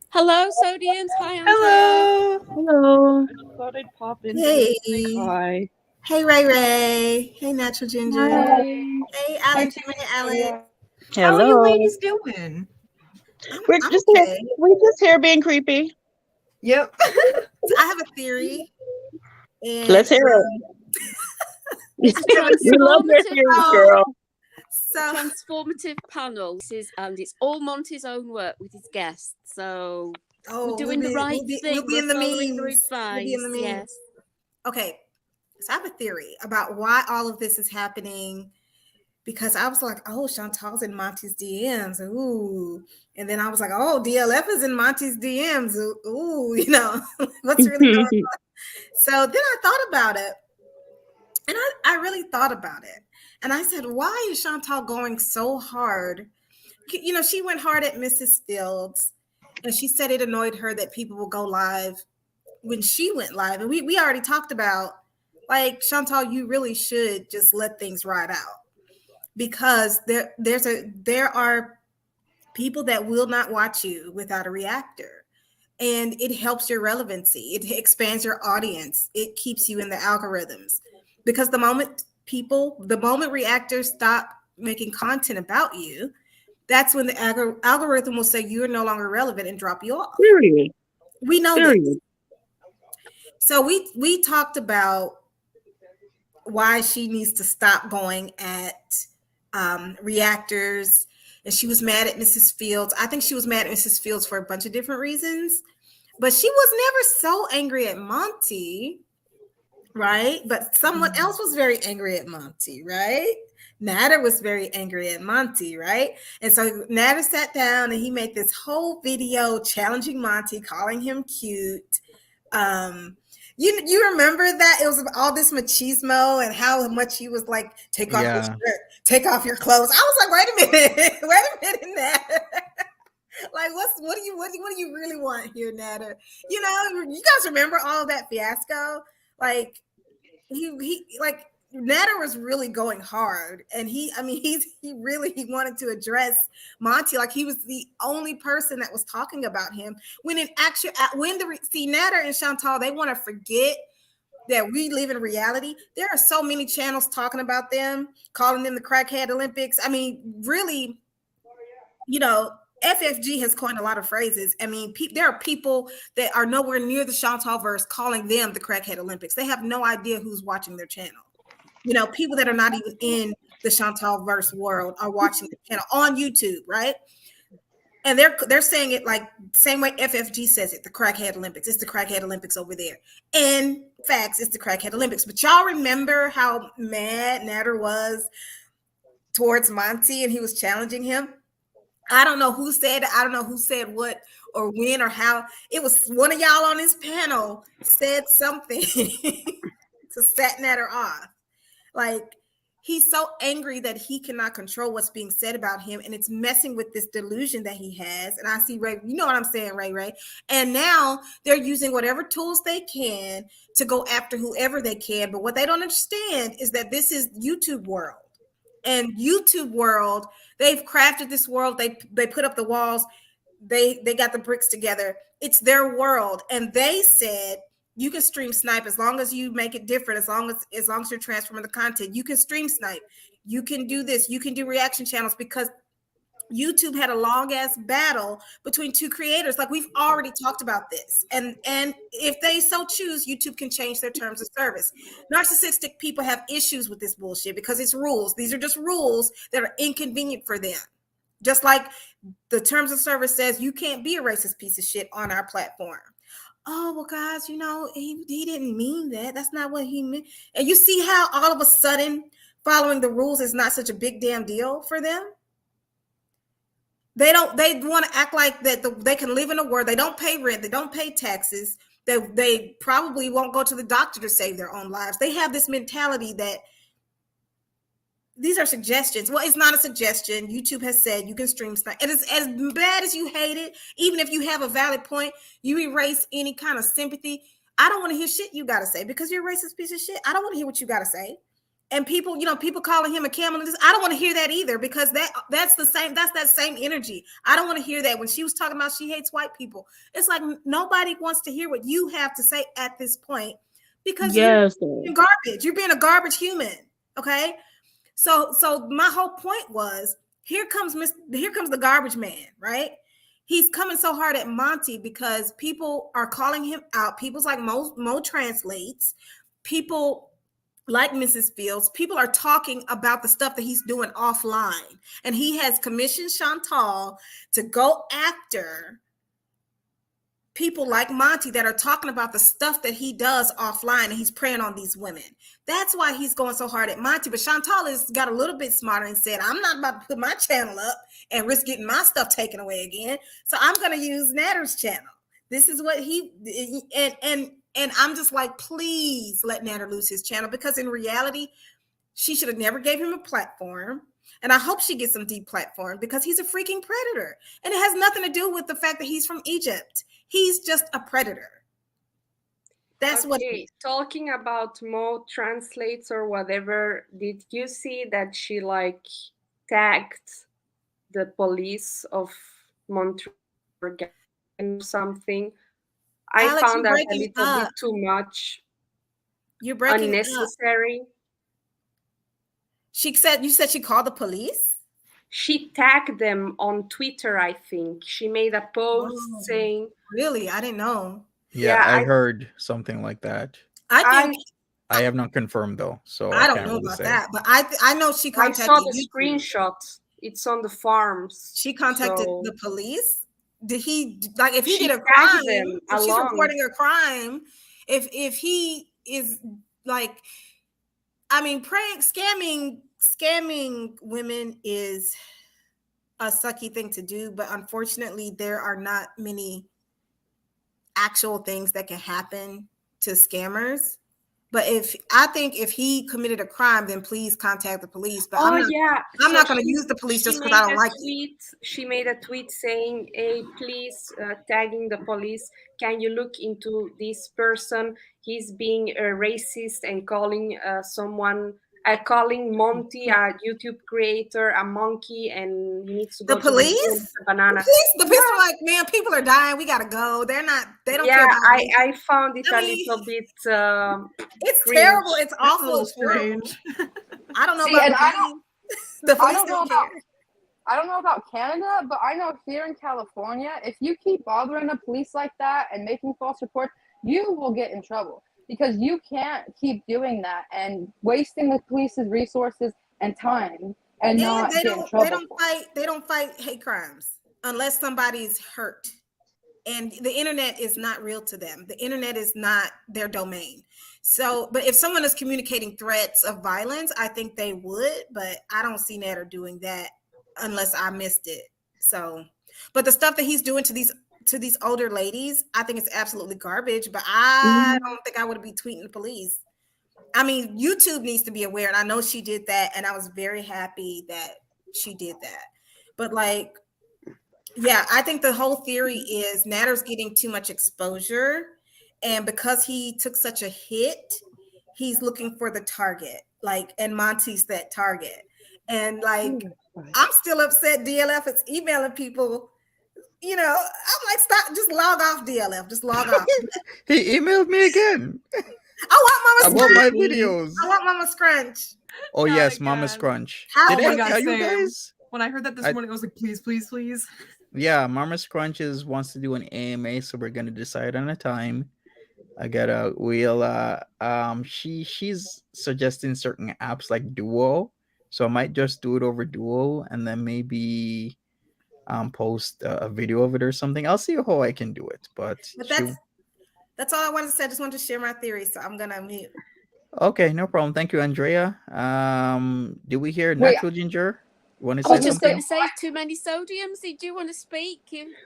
Hello, Sodians. Hi, Andrea. Hello. Hello. I thought I'd pop in. Hey. Hi. Hey, Ray Ray. Hey, Natural Ginger. Hi. Hey, Alex. Alex. How are you Hello. ladies doing? We're just here being creepy. Yep. I have a theory. And, Let's hear it. We love your theories, girl. So transformative panel. And it's all Monty's own work with his guests. So we're doing the right thing. We'll be in the following memes. advice. We'll be in the memes. Yes. Okay. So I have a theory about why all of this is happening. Because I was like, oh, Chantal's in Monty's DMs. Ooh. And then I was like, oh, DLF is in Monty's DMs. Ooh, what's really going on? So then I thought about it. And I really thought about it. And I said, why is Chantal going so hard? She went hard at Mrs. Fields. And she said it annoyed her that people will go live when she went live. And we already talked about, like, Chantal, you really should just let things ride out. Because there are people that will not watch you without a reactor. and it helps your relevancy. It expands your audience. It keeps you in the algorithms, because the moment reactors stop making content about you, that's when the algorithm will say you're no longer relevant and drop you off. Period. We know Period. this. So we talked about why she needs to stop going at reactors, and she was mad at Mrs. Fields. I think she was mad at Mrs. Fields for a bunch of different reasons, but she was never so angry at Monty, right? But someone else was very angry at Monty, right? Nader was very angry at Monty, right? And so Nader sat down and he made this whole video challenging Monty, calling him cute. You remember that? It was all this machismo and how much he was like, take off your shirt, take off your clothes. I was like, wait a minute, Nader. Like, what do you really want here, Nader? You know, you guys remember all of that fiasco? Like, he Nader was really going hard, and he really wanted to address Monty like he was the only person that was talking about him. When in actual, Nader and Chantal, they want to forget that we live in reality. There are so many channels talking about them, calling them the crackhead Olympics. I mean, really, you know, FFG has coined a lot of phrases. I mean, there are people that are nowhere near the Chantal verse calling them the crackhead Olympics. They have no idea who's watching their channel. You know, people that are not even in the Chantal verse world are watching the channel on YouTube, right? And they're saying it like same way FFG says it, the crackhead Olympics. It's the crackhead Olympics over there. And facts, it's the crackhead Olympics. But y'all remember how mad Nader was towards Monty and he was challenging him? I don't know who said it. I don't know who said what or when or how. It was one of y'all on his panel said something to set Nader off. Like, he's so angry that he cannot control what's being said about him, and it's messing with this delusion that he has. And I see Ray, you know what I'm saying, Ray. And now they're using whatever tools they can to go after whoever they can. But what they don't understand is that this is YouTube world. And YouTube world, they've crafted this world. They put up the walls. They got the bricks together. It's their world. And they said, you can stream snipe as long as you make it different, as long as you're transforming the content. You can stream snipe. You can do this. You can do reaction channels, because YouTube had a long ass battle between two creators. Like, we've already talked about this. And if they so choose, YouTube can change their terms of service. Narcissistic people have issues with this bullshit because it's rules. These are just rules that are inconvenient for them. Just like the terms of service says you can't be a racist piece of shit on our platform. Oh, well, guys, you know, he didn't mean that. That's not what he meant. And you see how all of a sudden following the rules is not such a big damn deal for them? They want to act like that they can live in a world. They don't pay rent. They don't pay taxes. They probably won't go to the doctor to save their own lives. They have this mentality that these are suggestions. Well, it's not a suggestion. YouTube has said you can stream snipe. And it's as bad as you hate it, even if you have a valid point, you erase any kind of sympathy. I don't want to hear shit you got to say because you're a racist piece of shit. I don't want to hear what you got to say. And people calling him a camel. I don't want to hear that either, because that's that same energy. I don't want to hear that. When she was talking about she hates white people, it's like nobody wants to hear what you have to say at this point, because you're being garbage. You're being a garbage human. Okay. So my whole point was, here comes the garbage man, right? He's coming so hard at Monty because people are calling him out. People's like Mo translates. People like Mrs. Fields, people are talking about the stuff that he's doing offline. And he has commissioned Chantal to go after people like Monty that are talking about the stuff that he does offline, and he's preying on these women. That's why he's going so hard at Monty. But Chantal has got a little bit smarter and said, I'm not about to put my channel up and risk getting my stuff taken away again. So I'm going to use Nader's channel. This is what and I'm just like, please let Nader lose his channel, because in reality, she should have never gave him a platform. And I hope she gets him deplatformed, because he's a freaking predator. And it has nothing to do with the fact that he's from Egypt. He's just a predator. That's okay, what. Talking about Mo translates or whatever, did you see that she like tagged the police of Montreal or something I Alex, found you're that a breaking little bit up. too much, You're breaking up. unnecessary. You said she called the police? She tagged them on Twitter, I think. She made a post saying, really? I didn't know. Yeah, I heard something like that. I think I have not confirmed though, so I I don't can't know really about say. that, but I know she I contacted saw the YouTube. screenshot. It's on the farms. She contacted so the police. Did he like if he she did a tagged crime? them If she's along. reporting a crime, if he is like, I mean, scamming women is a sucky thing to do, but unfortunately, there are not many actual things that can happen to scammers. But I think if he committed a crime, then please contact the police. But I'm not going to use the police just because I don't like it. She made a tweet saying, "Hey, please, tagging the police. Can you look into this person? He's being a racist and calling calling Monty, a YouTube creator, a monkey, and he needs to go the police? to the banana." The police are like, man, people are dying. We gotta go. They don't care about I found it a little bit. It's cringe. terrible. It's awful. Strange. I don't know See, about and the police. I don't know about Canada, but I know here in California, if you keep bothering the police like that and making false reports, you will get in trouble. Because you can't keep doing that and wasting the police's resources and time and not get in trouble. They don't fight hate crimes unless somebody's hurt. And the internet is not real to them. The internet is not their domain. So, but if someone is communicating threats of violence, I think they would, but I don't see Nader doing that unless I missed it. So, but the stuff that he's doing to these older ladies, I think it's absolutely garbage, but I don't think I would be tweeting the police. I mean, YouTube needs to be aware, and I know she did that, and I was very happy that she did that. But like, yeah, I think the whole theory is Nader's getting too much exposure, and because he took such a hit, he's looking for the target, like, and Monty's that target. And like, I'm still upset DLF is emailing people. You know, I'm like, stop, just log off, DLF. Just log off. He emailed me again. I want my videos. I want Mama Scrunch. Oh yes, Mama Scrunch. Did I tell you guys? When I heard that this morning, I was like, please, please, please. Yeah, Mama Scrunches wants to do an AMA, so we're gonna decide on a time. She's suggesting certain apps like Duo, so I might just do it over Duo and then maybe post a video of it or something. I'll see how I can do it, but that's all I wanted to say. I just wanted to share my theory, so I'm gonna mute. Okay, no problem. Thank you, Andrea. Do we hear Natural Ginger? You want to say I was just going something? to say too many sodiums. Did you want to speak?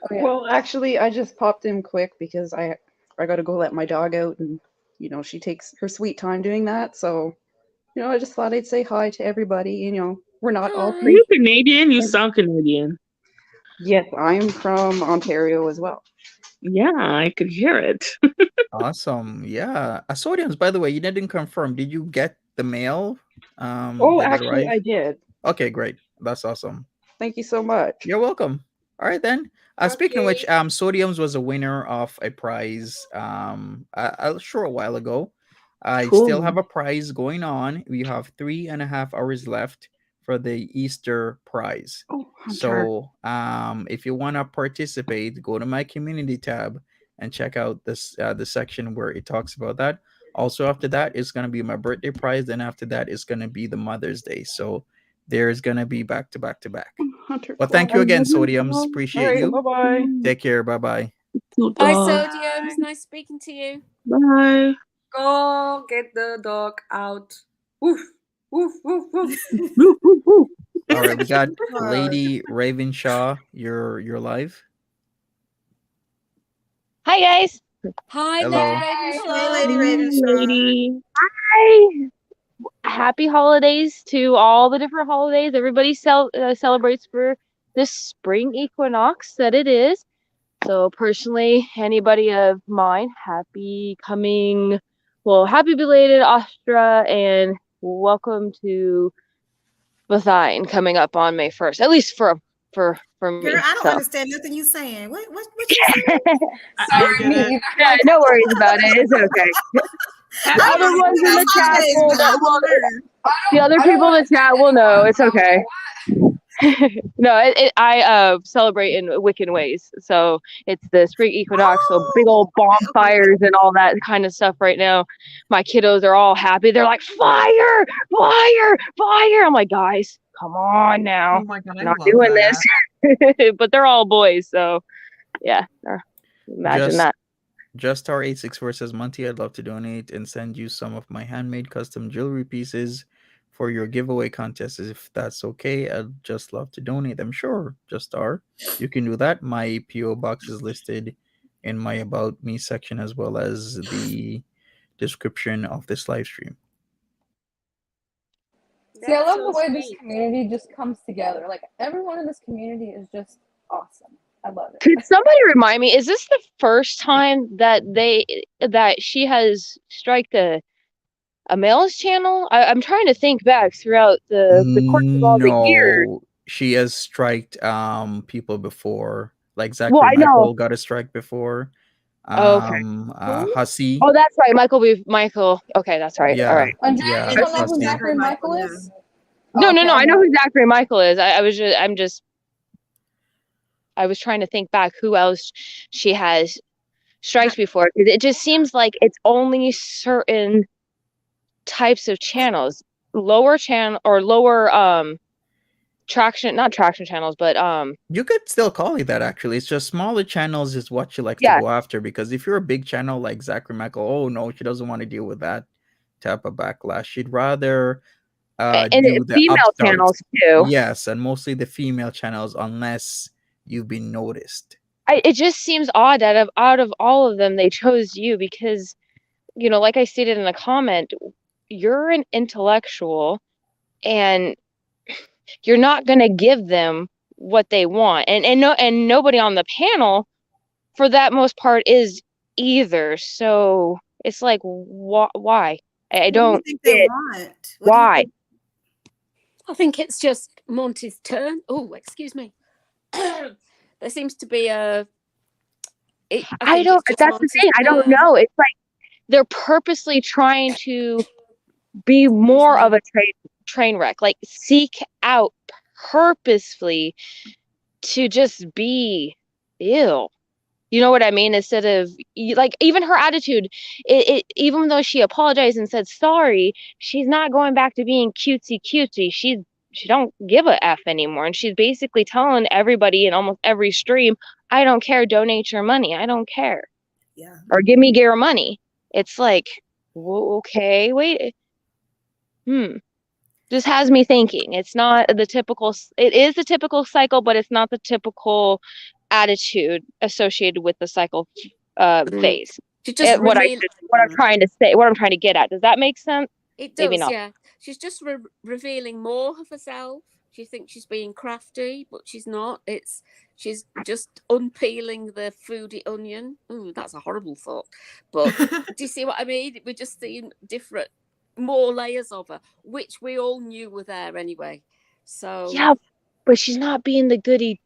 Well, actually, I just popped in quick because I got to go let my dog out, and she takes her sweet time doing that. So, I just thought I'd say hi to everybody. We're not all Are you Canadian? You sound Canadian. Yes, I'm from Ontario as well. Yeah, I could hear it. Awesome. Yeah. Sodiums, by the way, you didn't confirm. Did you get the mail? Actually, I did. Okay, great. That's awesome. Thank you so much. You're welcome. All right, then. Speaking of which, Sodiums was a winner of a prize a short while ago. I still have a prize going on. We have 3.5 hours left for the Easter prize. So if you want to participate, go to my community tab and check out this the section where it talks about that. Also, after that, it's going to be my birthday prize. Then after that, it's going to be the Mother's Day. So there's going to be back to back to back. Well, thank you again, Sodiums. Appreciate you. Bye-bye. Take care. Bye-bye. Bye, Sodiums. Nice speaking to you. Bye. Go get the dog out. Woof, woof, woof, woof. All right, we got Lady Ravenshaw. You're live. Hi, guys. Hi, Hello. Lady Ravenshaw. Hey, Lady Ravenshaw. Hi. Happy holidays to all the different holidays everybody celebrates for this spring equinox that it is. So personally, anybody of mine, happy belated Astra, and welcome to Bethine coming up on May 1st, at least for for me. Girl, I don't so. understand nothing you saying. What you saying? Sorry, yeah, no worries about it. It's okay. The other ones in the chat will the other people in the chat will know. It's okay. No, I celebrate in Wiccan ways. So it's the spring equinox, so big old bonfires and all that kind of stuff right now. My kiddos are all happy. They're like, fire, fire, fire. I'm like, guys, come on now. Oh my God, I'm not doing this. But they're all boys, so yeah. Imagine that. Just our 864 says, Monty, I'd love to donate and send you some of my handmade custom jewelry pieces for your giveaway contest. If that's okay, I'd just love to donate them. Sure, Just our, you can do that. My PO box is listed in my About Me section as well as the description of this live stream. See, I love the way this community just comes together. Like, everyone in this community is just awesome. I love it. Could somebody remind me, is this the first time that she has striked a male's channel? I'm trying to think back throughout the course of all the years. She has striked people before. Like Zachary Well, I know. Michael got a strike before. Hussey. Oh, that's right. Michael. Okay, that's right. Yeah. All right. Andrea, Yeah, you don't know who Hussey. Zachary Michael is? No, Okay, I know who Zachary Michael is. I was trying to think back who else she has striked before. It just seems like it's only certain types of channels, lower not traction channels, but You could still call it that, actually. It's just smaller channels is what you like to go after, because if you're a big channel like Zachary Michael, oh no, she doesn't want to deal with that type of backlash. She'd rather and do the female upstart. channels too. Yes, and mostly the female channels, unless you've been noticed. It just seems odd that out of all of them, they chose you because, like I stated in the comment, you're an intellectual and you're not going to give them what they want. And nobody on the panel, for that most part, is either. So it's like, why? I don't What do you think they want? Why? I think it's just Monty's turn. Oh, excuse me. There seems to be a. I don't. That's the thing. I don't know. It's like they're purposely trying to be more of a train wreck. Like seek out purposefully to just be ill. You know what I mean? Instead of like even her attitude, even though she apologized and said sorry, she's not going back to being cutesy. She don't give a F anymore. And she's basically telling everybody in almost every stream, I don't care, donate your money. I don't care. Yeah. Or give me your money. It's like, whoa, okay, wait. This has me thinking. It's not the typical, it is the typical cycle, but it's not the typical attitude associated with the cycle phase. What I'm trying to say, what I'm trying to get at. Does that make sense? It does, Maybe not. yeah. She's just revealing more of herself. She thinks she's being crafty, but she's not. She's just unpeeling the foodie onion. Ooh, that's a horrible thought. But do you see what I mean? We're just seeing more layers of her, which we all knew were there anyway. So yeah, but she's not being the goody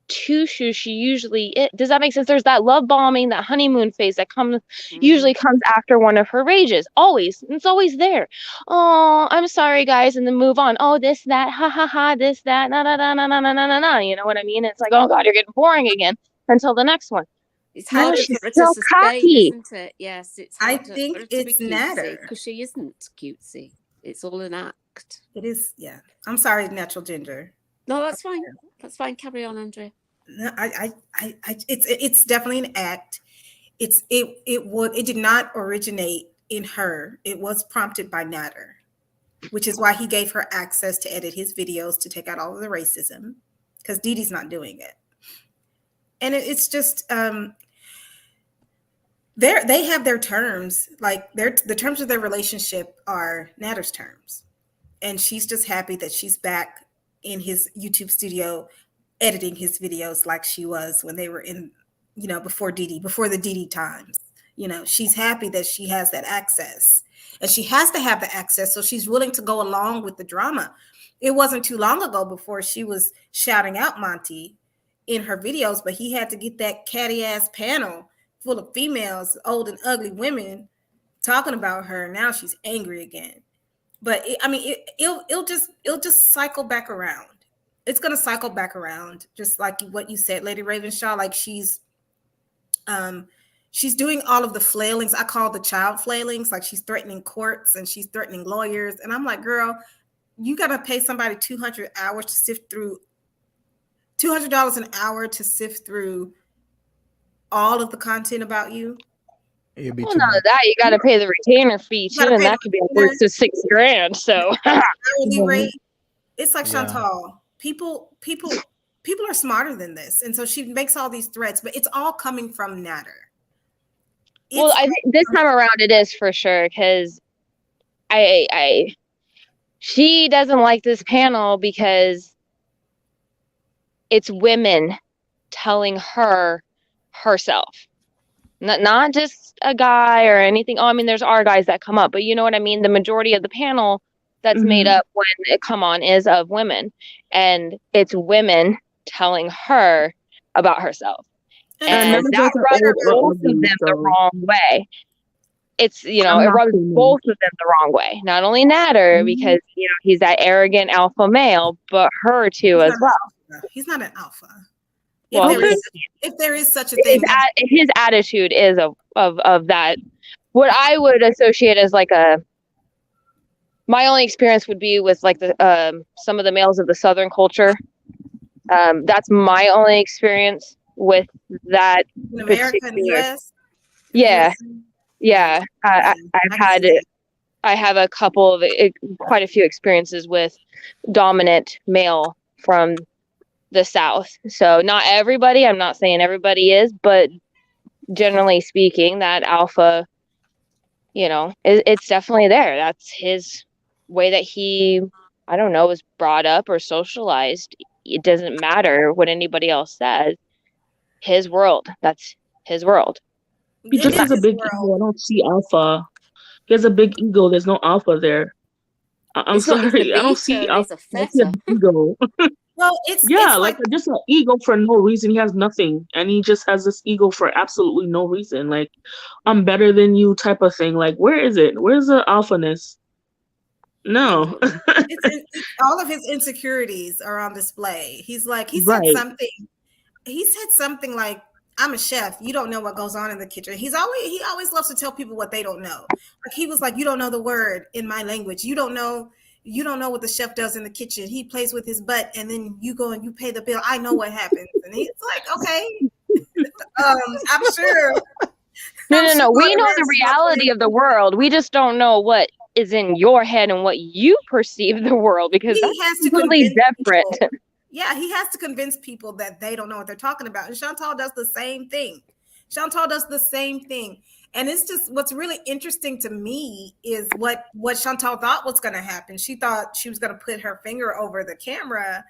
two-shoes she usually is. Does that make sense? There's that love bombing, that honeymoon phase that usually comes after one of her rages. Always. It's always there. Oh, I'm sorry, guys, and then move on. Oh, this, that, ha ha ha, this, that, na na na na na na na na. You know what I mean? It's like, oh god, you're getting boring again until the next one. It's hard for her to sustain, isn't it? Yes, it's hard for her to be cutesy because she isn't cutesy. It's all an act. It is, yeah. I'm sorry, Natural Ginger. No, that's fine. That's fine. Carry on, Andrea. No, it's definitely an act. It did not originate in her. It was prompted by Natter, which is why he gave her access to edit his videos to take out all of the racism, because Dee Dee's not doing it. And it's just they have their terms, like the terms of their relationship are Natter's terms, and she's just happy that she's back in his YouTube studio editing his videos like she was when they were in, before the Dee Dee times. She's happy that she has that access, and she has to have the access, so she's willing to go along with the drama. it wasn't too long ago before she was shouting out Monty in her videos, but he had to get that catty ass panel full of females, old and ugly women, talking about her. Now she's angry again. But it'll just cycle back around. It's gonna cycle back around, just like what you said, Lady Ravenshaw. Like she's doing all of the flailings. I call the child flailings. Like she's threatening courts and she's threatening lawyers. And I'm like, girl, you gotta pay somebody $200 an hour to sift through all of the content about you. It'd be Well, too none much. of that. You got to pay the retainer fee too, and that could be upwards to $6,000. So, hourly rate. It's like Yeah. Chantal. People are smarter than this, and so she makes all these threats, but it's all coming from Natter. well, I think this time around it is for sure because she doesn't like this panel because it's women telling her herself. Not just a guy or anything. Oh, I mean, there's our guys that come up, but you know what I mean? The majority of the panel that's made up when it come on is of women. And it's women telling her about herself. And that rubs both of them the wrong way. It's, it rubs both of them the wrong way. Not only Natter, because, he's that arrogant alpha male, but her too as well. He's not an alpha. Well, if there is such a thing, his attitude is of that. What I would associate as like my only experience would be with like the some of the males of the Southern culture. That's my only experience with that. In America and the US. Yeah. I have a couple of quite a few experiences with dominant male from the South. So not everybody, I'm not saying everybody is, but generally speaking, that alpha, it's definitely there. That's his way that he, I don't know, was brought up or socialized. It doesn't matter what anybody else says. His world. That's his world. He just has a big ego. I don't see alpha. He has a big ego. There's no alpha there. I'm sorry. I don't see alpha. I see an ego. Well, it's like just an ego for no reason. He has nothing, and he just has this ego for absolutely no reason. Like, I'm better than you type of thing. Like, where is it? Where's the alphaness? No. it's all of his insecurities are on display. He's like, he said something like, I'm a chef. You don't know what goes on in the kitchen. He always loves to tell people what they don't know. Like he was like, you don't know the word in my language. You don't know what the chef does in the kitchen. He plays with his butt and then you go and you pay the bill. I know what happens. And he's like, okay. I'm sure. No. We know the reality of the world. We just don't know what is in your head and what you perceive the world because that's completely different. Yeah, he has to convince people that they don't know what they're talking about. And Chantal does the same thing. And it's just what's really interesting to me is what Chantal thought was going to happen. She thought she was going to put her finger over the camera.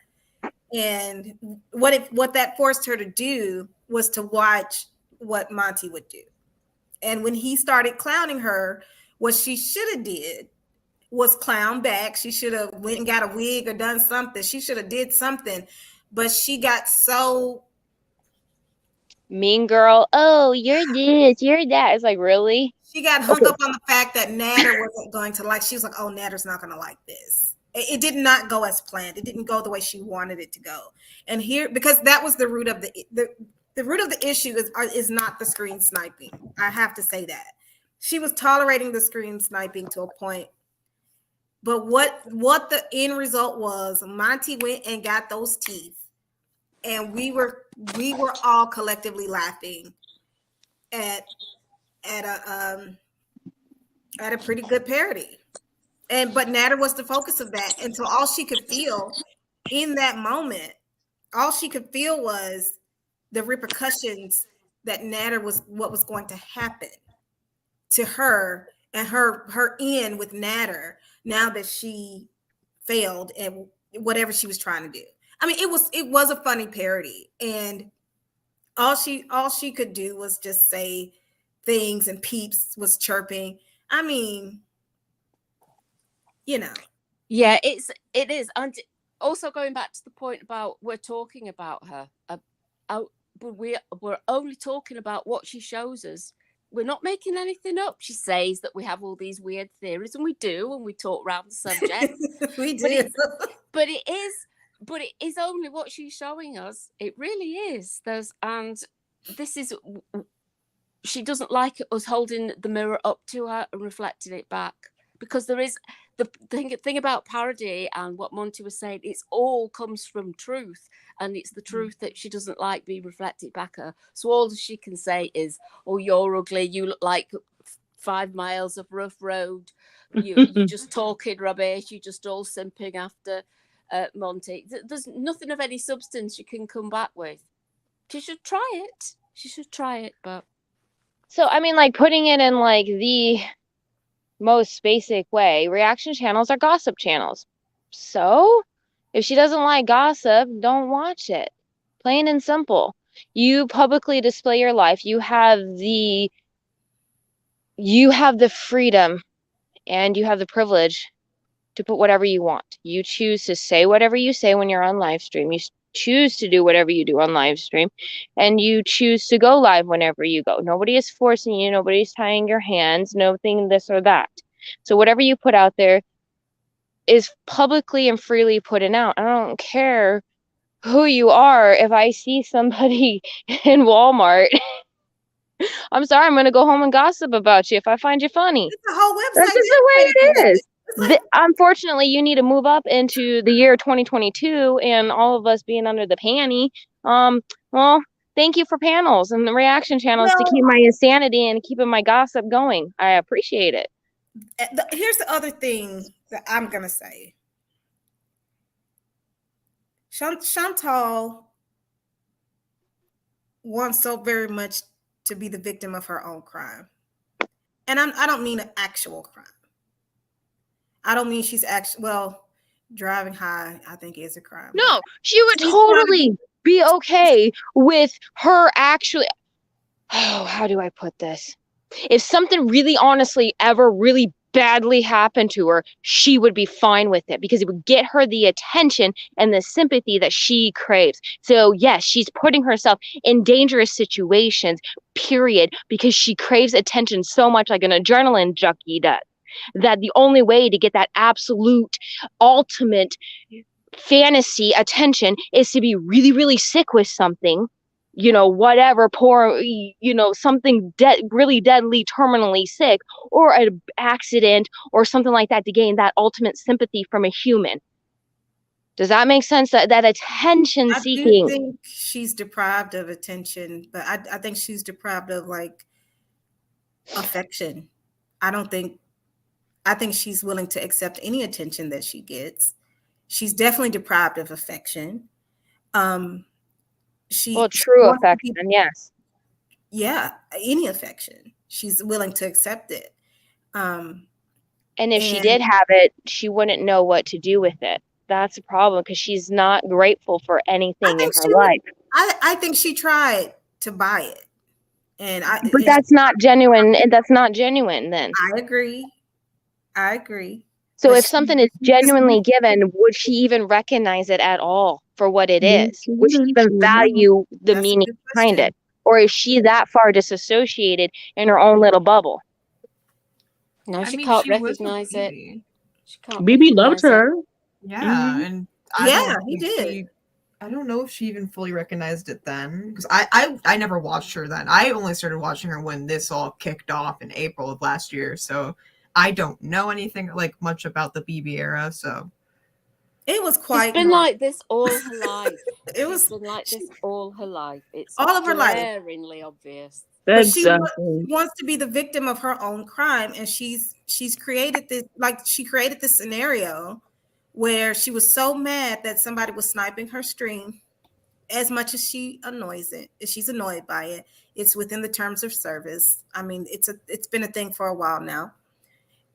And what that forced her to do was to watch what Monty would do. And when he started clowning her, what she should have did was clown back. She should have went and got a wig or done something. She should have did something. But she got so mean girl. Oh, you're this, you're that. It's like, really? She got hung up on the fact that Natter wasn't going to like. She was like, oh, Natter's not going to like this. It did not go as planned. It didn't go the way she wanted it to go. And here, because that was the root of the root of the issue is not the screen sniping. I have to say that. She was tolerating the screen sniping to a point. But what the end result was, Monty went and got those teeth. And we were all collectively laughing at a pretty good parody. But Natter was the focus of that. And so all she could feel in that moment, was the repercussions that Natter was what was going to happen to her and her end with Natter now that she failed at whatever she was trying to do. I mean, it was a funny parody, and all she could do was just say things, and Peeps was chirping. I mean, Yeah, it is. And also going back to the point about we're talking about her, but we're only talking about what she shows us. We're not making anything up. She says that we have all these weird theories, and we do, and we talk around the subject. We do. But it is only what she's showing us. It really is. This is, she doesn't like us holding the mirror up to her and reflecting it back, because there is the thing about parody and what Monty was saying. It's all comes from truth, and it's the truth that she doesn't like being reflected back at her. So all she can say is, "Oh, you're ugly. You look like 5 miles of rough road. You just talking rubbish. You just all simping after Monty." There's nothing of any substance you can come back with. She should try it. But so I mean, like, putting it in like the most basic way, reaction channels are gossip channels. So if she doesn't like gossip, don't watch it. Plain and simple. You publicly display your life. You have the freedom and you have the privilege to put whatever you want. You choose to say whatever you say when you're on live stream. You choose to do whatever you do on live stream, and you choose to go live whenever you go. Nobody is forcing you. Nobody's tying your hands. Nothing this or that. So whatever you put out there is publicly and freely putting out. I don't care who you are. If I see somebody in Walmart, I'm sorry, I'm going to go home and gossip about you if I find you funny. It's the whole website. That's just the way it is. Unfortunately, you need to move up into the year 2022 and all of us being under the panty. Well, thank you for panels and the reaction channels to keep my insanity and keeping my gossip going. I appreciate it. Here's the other thing that I'm going to say. Chantal wants so very much to be the victim of her own crime. And I don't mean an actual crime. I don't mean she's driving high, I think, is a crime. No, she would totally be okay with her actually. Oh, how do I put this? If something really honestly ever really badly happened to her, she would be fine with it because it would get her the attention and the sympathy that she craves. So yes, she's putting herself in dangerous situations, period, because she craves attention so much, like an adrenaline junkie does, that the only way to get that absolute ultimate fantasy attention is to be really, really sick with something, whatever, poor, something really deadly, terminally sick, or an accident or something like that, to gain that ultimate sympathy from a human. Does that make sense? That attention seeking. I do think she's deprived of attention, but I think she's deprived of affection. I think she's willing to accept any attention that she gets. She's definitely deprived of affection. True affection, yes. Yeah, any affection. She's willing to accept it. And if she did have it, she wouldn't know what to do with it. That's a problem, because she's not grateful for anything in her life. I think she tried to buy it. But that's not genuine, and that's not genuine then. I agree. So if something is genuinely given, would she even recognize it at all for what it is? Would she even value the meaning behind it? Or is she that far disassociated in her own little bubble? No, she can't recognize it. BB loved her. Yeah, and he did. I don't know if she even fully recognized it then, because I never watched her then. I only started watching her when this all kicked off in April of last year, so I don't know anything much about the BB era. So it was quite. It's been like this all her life. It's been like this all her life. It's all of her life. Glaringly obvious. But she wants to be the victim of her own crime, and she's created this, she created this scenario where she was so mad that somebody was sniping her stream. As much as she's annoyed by it, it's within the terms of service. I mean, it's been a thing for a while now,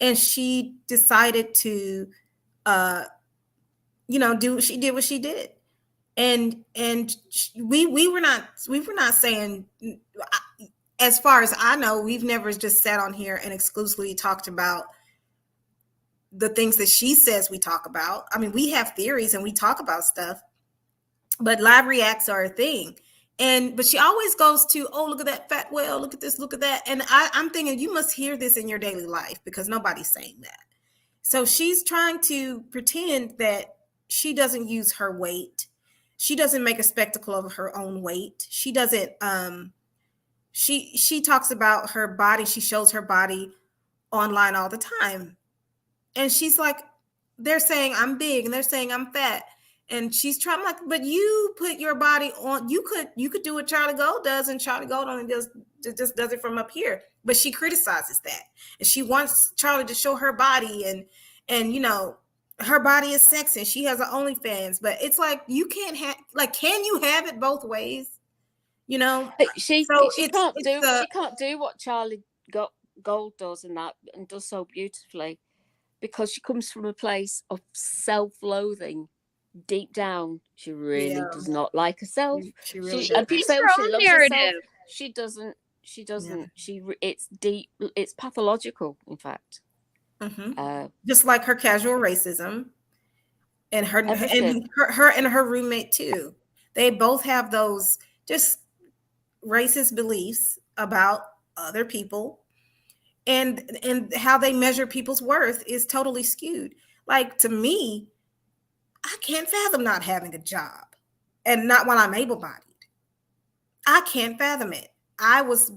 and she decided to, she did what she did, and we were not saying. As far as I know, we've never just sat on here and exclusively talked about the things that she says we talk about. I mean, we have theories and we talk about stuff, but live reacts are a thing. But she always goes to, oh, look at that fat whale, look at this, look at that. And I'm thinking, you must hear this in your daily life because nobody's saying that. So she's trying to pretend that she doesn't use her weight. She doesn't make a spectacle of her own weight. She doesn't, she talks about her body. She shows her body online all the time. And she's like, they're saying I'm big and they're saying I'm fat. And she's trying, like, but you put your body on, you could do what Charlie Gold does, and Charlie Gold only just does it from up here. But she criticizes that. And she wants Charlie to show her body and you know, her body is sexy and she has an OnlyFans. But it's like, you can't have, like, can you have it both ways? You know? She can't do what Charlie Gold does and does so beautifully, because she comes from a place of self-loathing. Deep down, she really does not like herself. She really does. She loves herself. She doesn't. It's deep. It's pathological, in fact. Mm-hmm. Just like her casual racism, and her roommate too. They both have those just racist beliefs about other people, and how they measure people's worth is totally skewed. Like, to me, I can't fathom not having a job, and not while I'm able-bodied. I can't fathom it. I was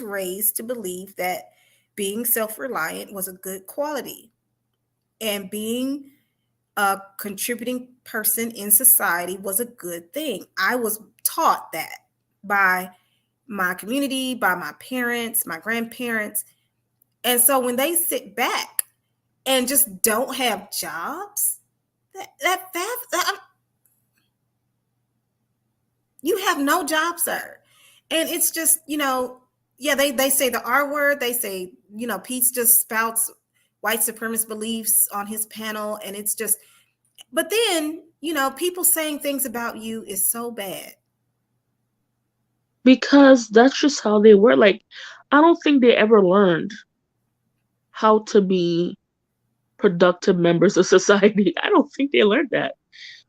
raised to believe that being self-reliant was a good quality, and being a contributing person in society was a good thing. I was taught that by my community, by my parents, my grandparents. And so when they sit back and just don't have jobs, you have no job, sir. And it's just, you know, yeah, they say the R word. They say, you know, Pete just spouts white supremacist beliefs on his panel. And it's just, but then, you know, people saying things about you is so bad. Because that's just how they were. Like, I don't think they ever learned how to be productive members of society. I don't think they learned that.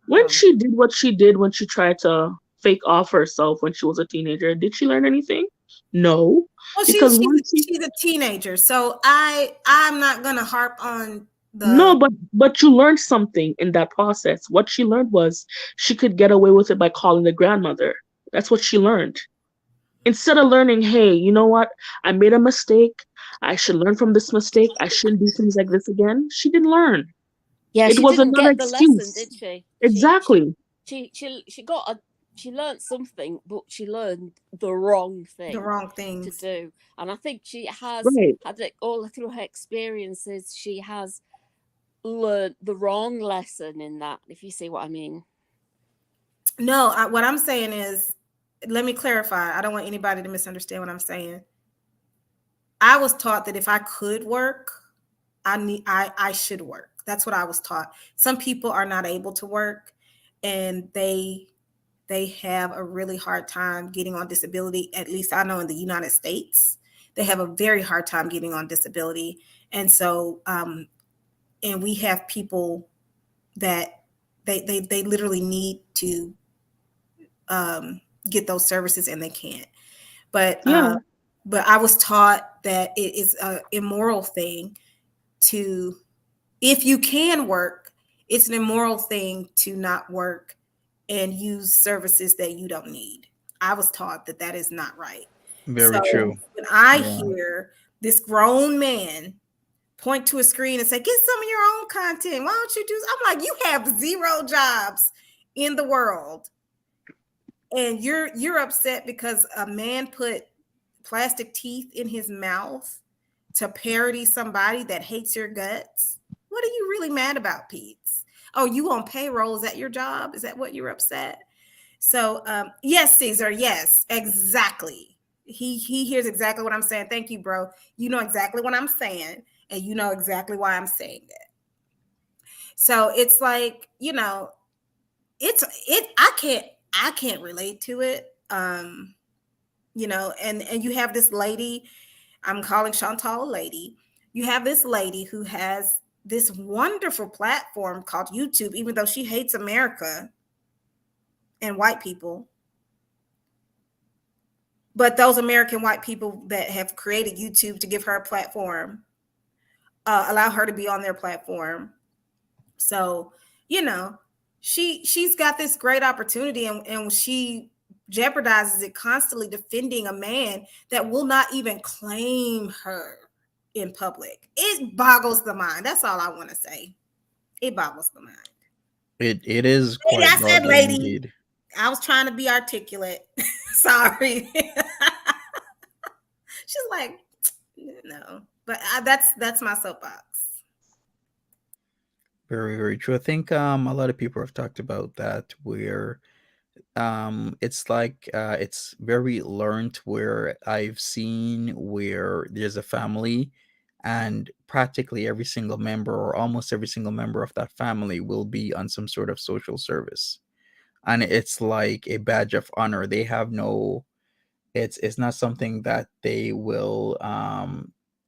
When she did what she did, when she tried to fake off herself when she was a teenager, did she learn anything? No. Well, she's a teenager, so I'm not gonna harp on the. No, but you learned something in that process. What she learned was she could get away with it by calling the grandmother. That's what she learned. Instead of learning, hey, you know what? I made a mistake. I should learn from this mistake. I shouldn't do things like this again. She didn't learn. Yeah, it she was didn't another get the excuse. lesson, did she? Exactly. She learned something, but she learned the wrong thing. The wrong things to do. And I think she has had it all through her experiences. She has learned the wrong lesson in that, if you see what I mean. No, what I'm saying is, let me clarify. I don't want anybody to misunderstand what I'm saying. I was taught that if I could work, I should work. That's what I was taught. Some people are not able to work, and they have a really hard time getting on disability. At least I know in the United States, they have a very hard time getting on disability. And so, and we have people that they literally need to get those services, and they can't. But I was taught that it is an immoral thing to, if you can work, it's an immoral thing to not work and use services that you don't need. I was taught that that is not right. Very true. When I hear this grown man point to a screen and say, get some of your own content, why don't you do? I'm like, you have 0 jobs in the world, and you're upset because a man put plastic teeth in his mouth to parody somebody that hates your guts. What are you really mad about, Pete? Oh, you on payroll? Is that your job? Is that what you're upset? So yes, Caesar, yes, exactly. He hears exactly what I'm saying. Thank you, bro. You know exactly what I'm saying, and you know exactly why I'm saying it. So it's like, you know, I can't relate to it. You know, and you have this lady, I'm calling Chantal a lady. you have this lady who has this wonderful platform called YouTube, even though she hates America and white people. But those American white people that have created YouTube to give her a platform, allow her to be on their platform. So, you know, she's got this great opportunity, and she jeopardizes it constantly defending a man that will not even claim her in public. It boggles the mind. That's all I want to say. It boggles the mind. It is Lady, quite I said boggling lady. indeed. I was trying to be articulate. Sorry. She's like, no, but that's my soapbox. Very, very true. I think a lot of people have talked about that, where it's like it's very learned, where I've seen where there's a family and practically every single member, or almost every single member of that family, will be on some sort of social service, and it's like a badge of honor. They have no, it's not something that they will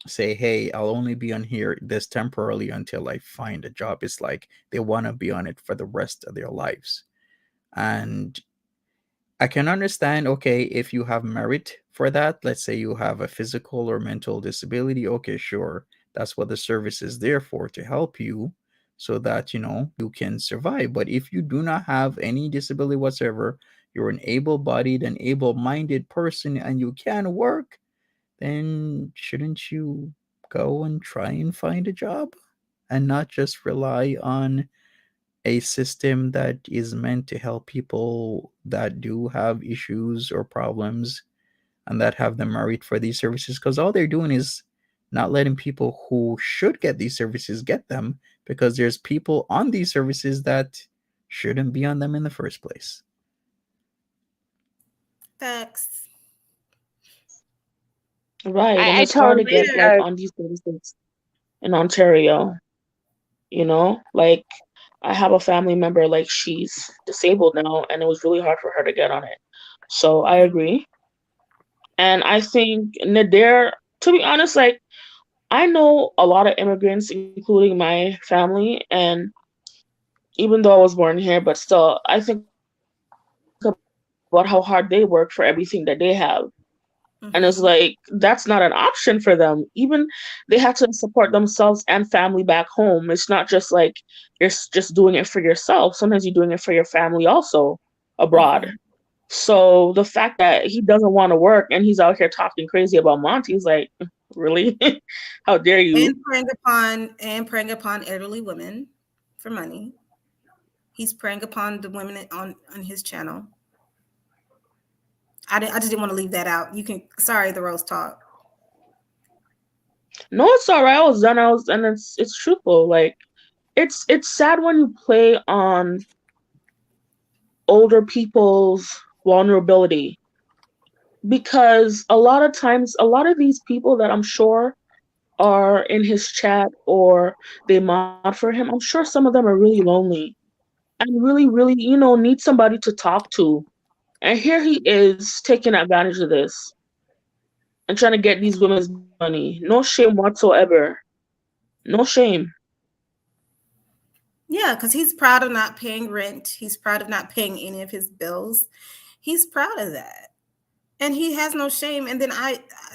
say, hey, I'll only be on here this temporarily until I find a job. It's like they want to be on it for the rest of their lives. And I can understand, okay, if you have merit for that, let's say you have a physical or mental disability, okay, sure, that's what the service is there for, to help you so that, you know, you can survive. But if you do not have any disability whatsoever, you're an able-bodied and able-minded person and you can work, then shouldn't you go and try and find a job and not just rely on a system that is meant to help people that do have issues or problems and that have the merit for these services? Because all they're doing is not letting people who should get these services get them, because there's people on these services that shouldn't be on them in the first place. Facts. Right, and I it's hard to totally get like on these services in Ontario. You know, like I have a family member, like she's disabled now, and it was really hard for her to get on it. So I agree, and I think Nadir, to be honest, like I know a lot of immigrants, including my family, and even though I was born here, but still, I think about how hard they work for everything that they have. And it's like, that's not an option for them. Even they have to support themselves and family back home. It's not just like you're just doing it for yourself. Sometimes you're doing it for your family also abroad. So the fact that he doesn't want to work and he's out here talking crazy about Monty is like, really? How dare you? And preying upon elderly women for money. He's preying upon the women on his channel. I just didn't want to leave that out. You can, sorry, the roast talk. No, it's all right. I was done. And it's truthful. Like, it's sad when you play on older people's vulnerability, because a lot of times, a lot of these people that I'm sure are in his chat or they mod for him, I'm sure some of them are really lonely and really, really, you know, need somebody to talk to. And here he is taking advantage of this and trying to get these women's money. No shame whatsoever. No shame. Yeah, because he's proud of not paying rent. He's proud of not paying any of his bills. He's proud of that. And he has no shame. And then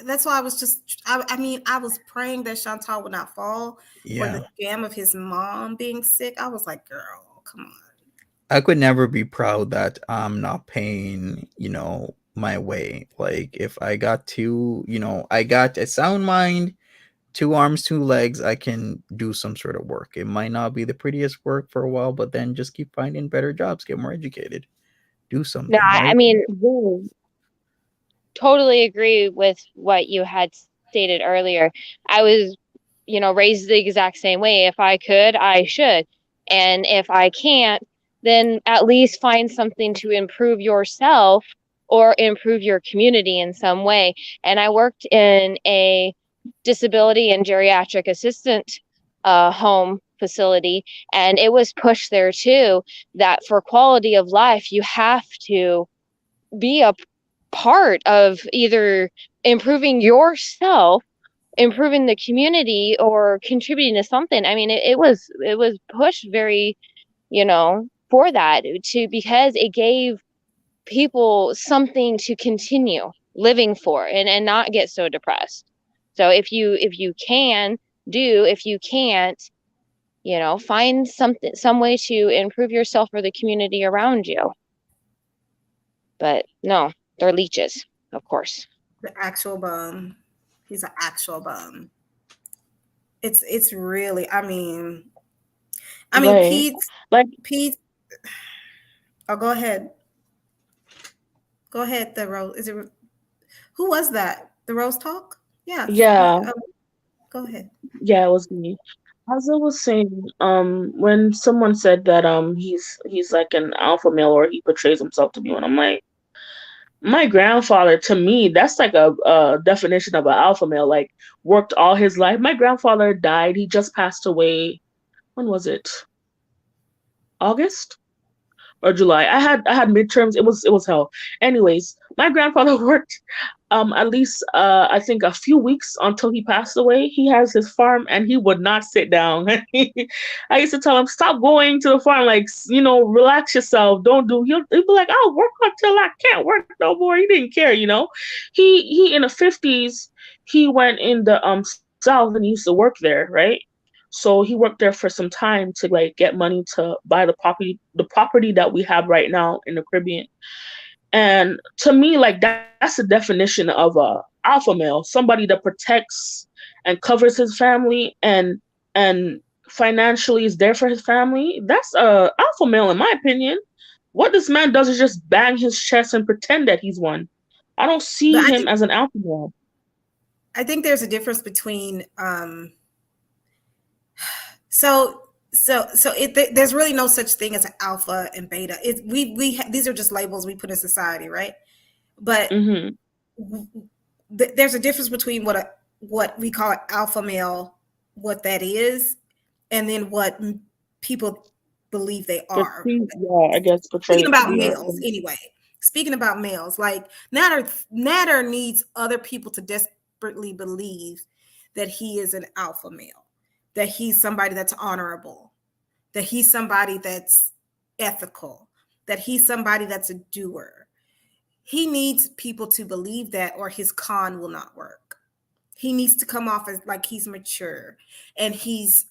that's why I was just, I mean, I was praying that Chantal would not fall for the scam of his mom being sick. I was like, girl, come on. I could never be proud that I'm not paying, you know, my way. Like, if I got I got a sound mind, 2 arms, 2 legs, I can do some sort of work. It might not be the prettiest work for a while, but then just keep finding better jobs, get more educated, do something. No, right? I mean, totally agree with what you had stated earlier. I was, raised the exact same way. If I could, I should. And if I can't, then at least find something to improve yourself or improve your community in some way. And I worked in a disability and geriatric assistant home facility, and it was pushed there too, that for quality of life, you have to be a part of either improving yourself improving the community or contributing to something. I mean, it was pushed very, for that, because it gave people something to continue living for and not get so depressed. So if you can if you can't, find some way to improve yourself or the community around you. But no, they're leeches, of course. The actual bum. He's an actual bum. It's really, I mean, Right. Pete. Oh, go ahead. Go ahead. The Rose. Is it? Who was that? The Rose Talk? Yes. Yeah. Go ahead. Yeah, it was me. As I was saying, when someone said that he's like an alpha male, or he portrays himself to be one, I'm like, my grandfather, to me, that's like a definition of an alpha male. Like, worked all his life. My grandfather died. He just passed away. When was it? August or July? I had midterms. It was hell. Anyways, my grandfather worked at least I think a few weeks until he passed away. He has his farm, and he would not sit down. I used to tell him, stop going to the farm, like, relax yourself, don't do. He'd be like, I'll work until I can't work no more. He didn't care. He in the 50s, he went in the South, and he used to work there, right? So he worked there for some time to like get money to buy the property that we have right now in the Caribbean. And to me, like, that's the definition of a alpha male, somebody that protects and covers his family and financially is there for his family. That's a alpha male, in my opinion. What this man does is just bang his chest and pretend that he's one. I don't see him as an alpha male. I think there's a difference between there's really no such thing as an alpha and beta. These are just labels we put in society, right? But there's a difference between what we call an alpha male, what that is, and then what people believe they are. Yeah, I guess. Speaking about males, anyway. Speaking about males, like Natter needs other people to desperately believe that he is an alpha male, that he's somebody that's honorable, that he's somebody that's ethical, that he's somebody that's a doer. He needs people to believe that, or his con will not work. He needs to come off as like he's mature, and he's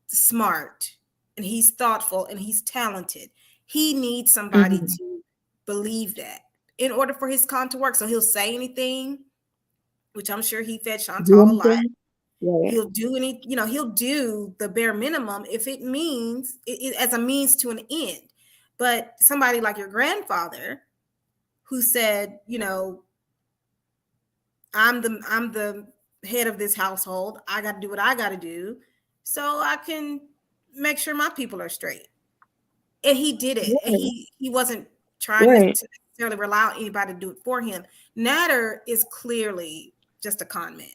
smart, and he's thoughtful, and he's talented. He needs somebody to believe that in order for his con to work. So he'll say anything, which I'm sure he fed Chantal a lot. Yeah. He'll do he'll do the bare minimum if it means it as a means to an end. But somebody like your grandfather, who said, I'm the head of this household. I got to do what I got to do so I can make sure my people are straight. And he did it. And he wasn't trying to necessarily rely on anybody to do it for him. Natter is clearly just a con man.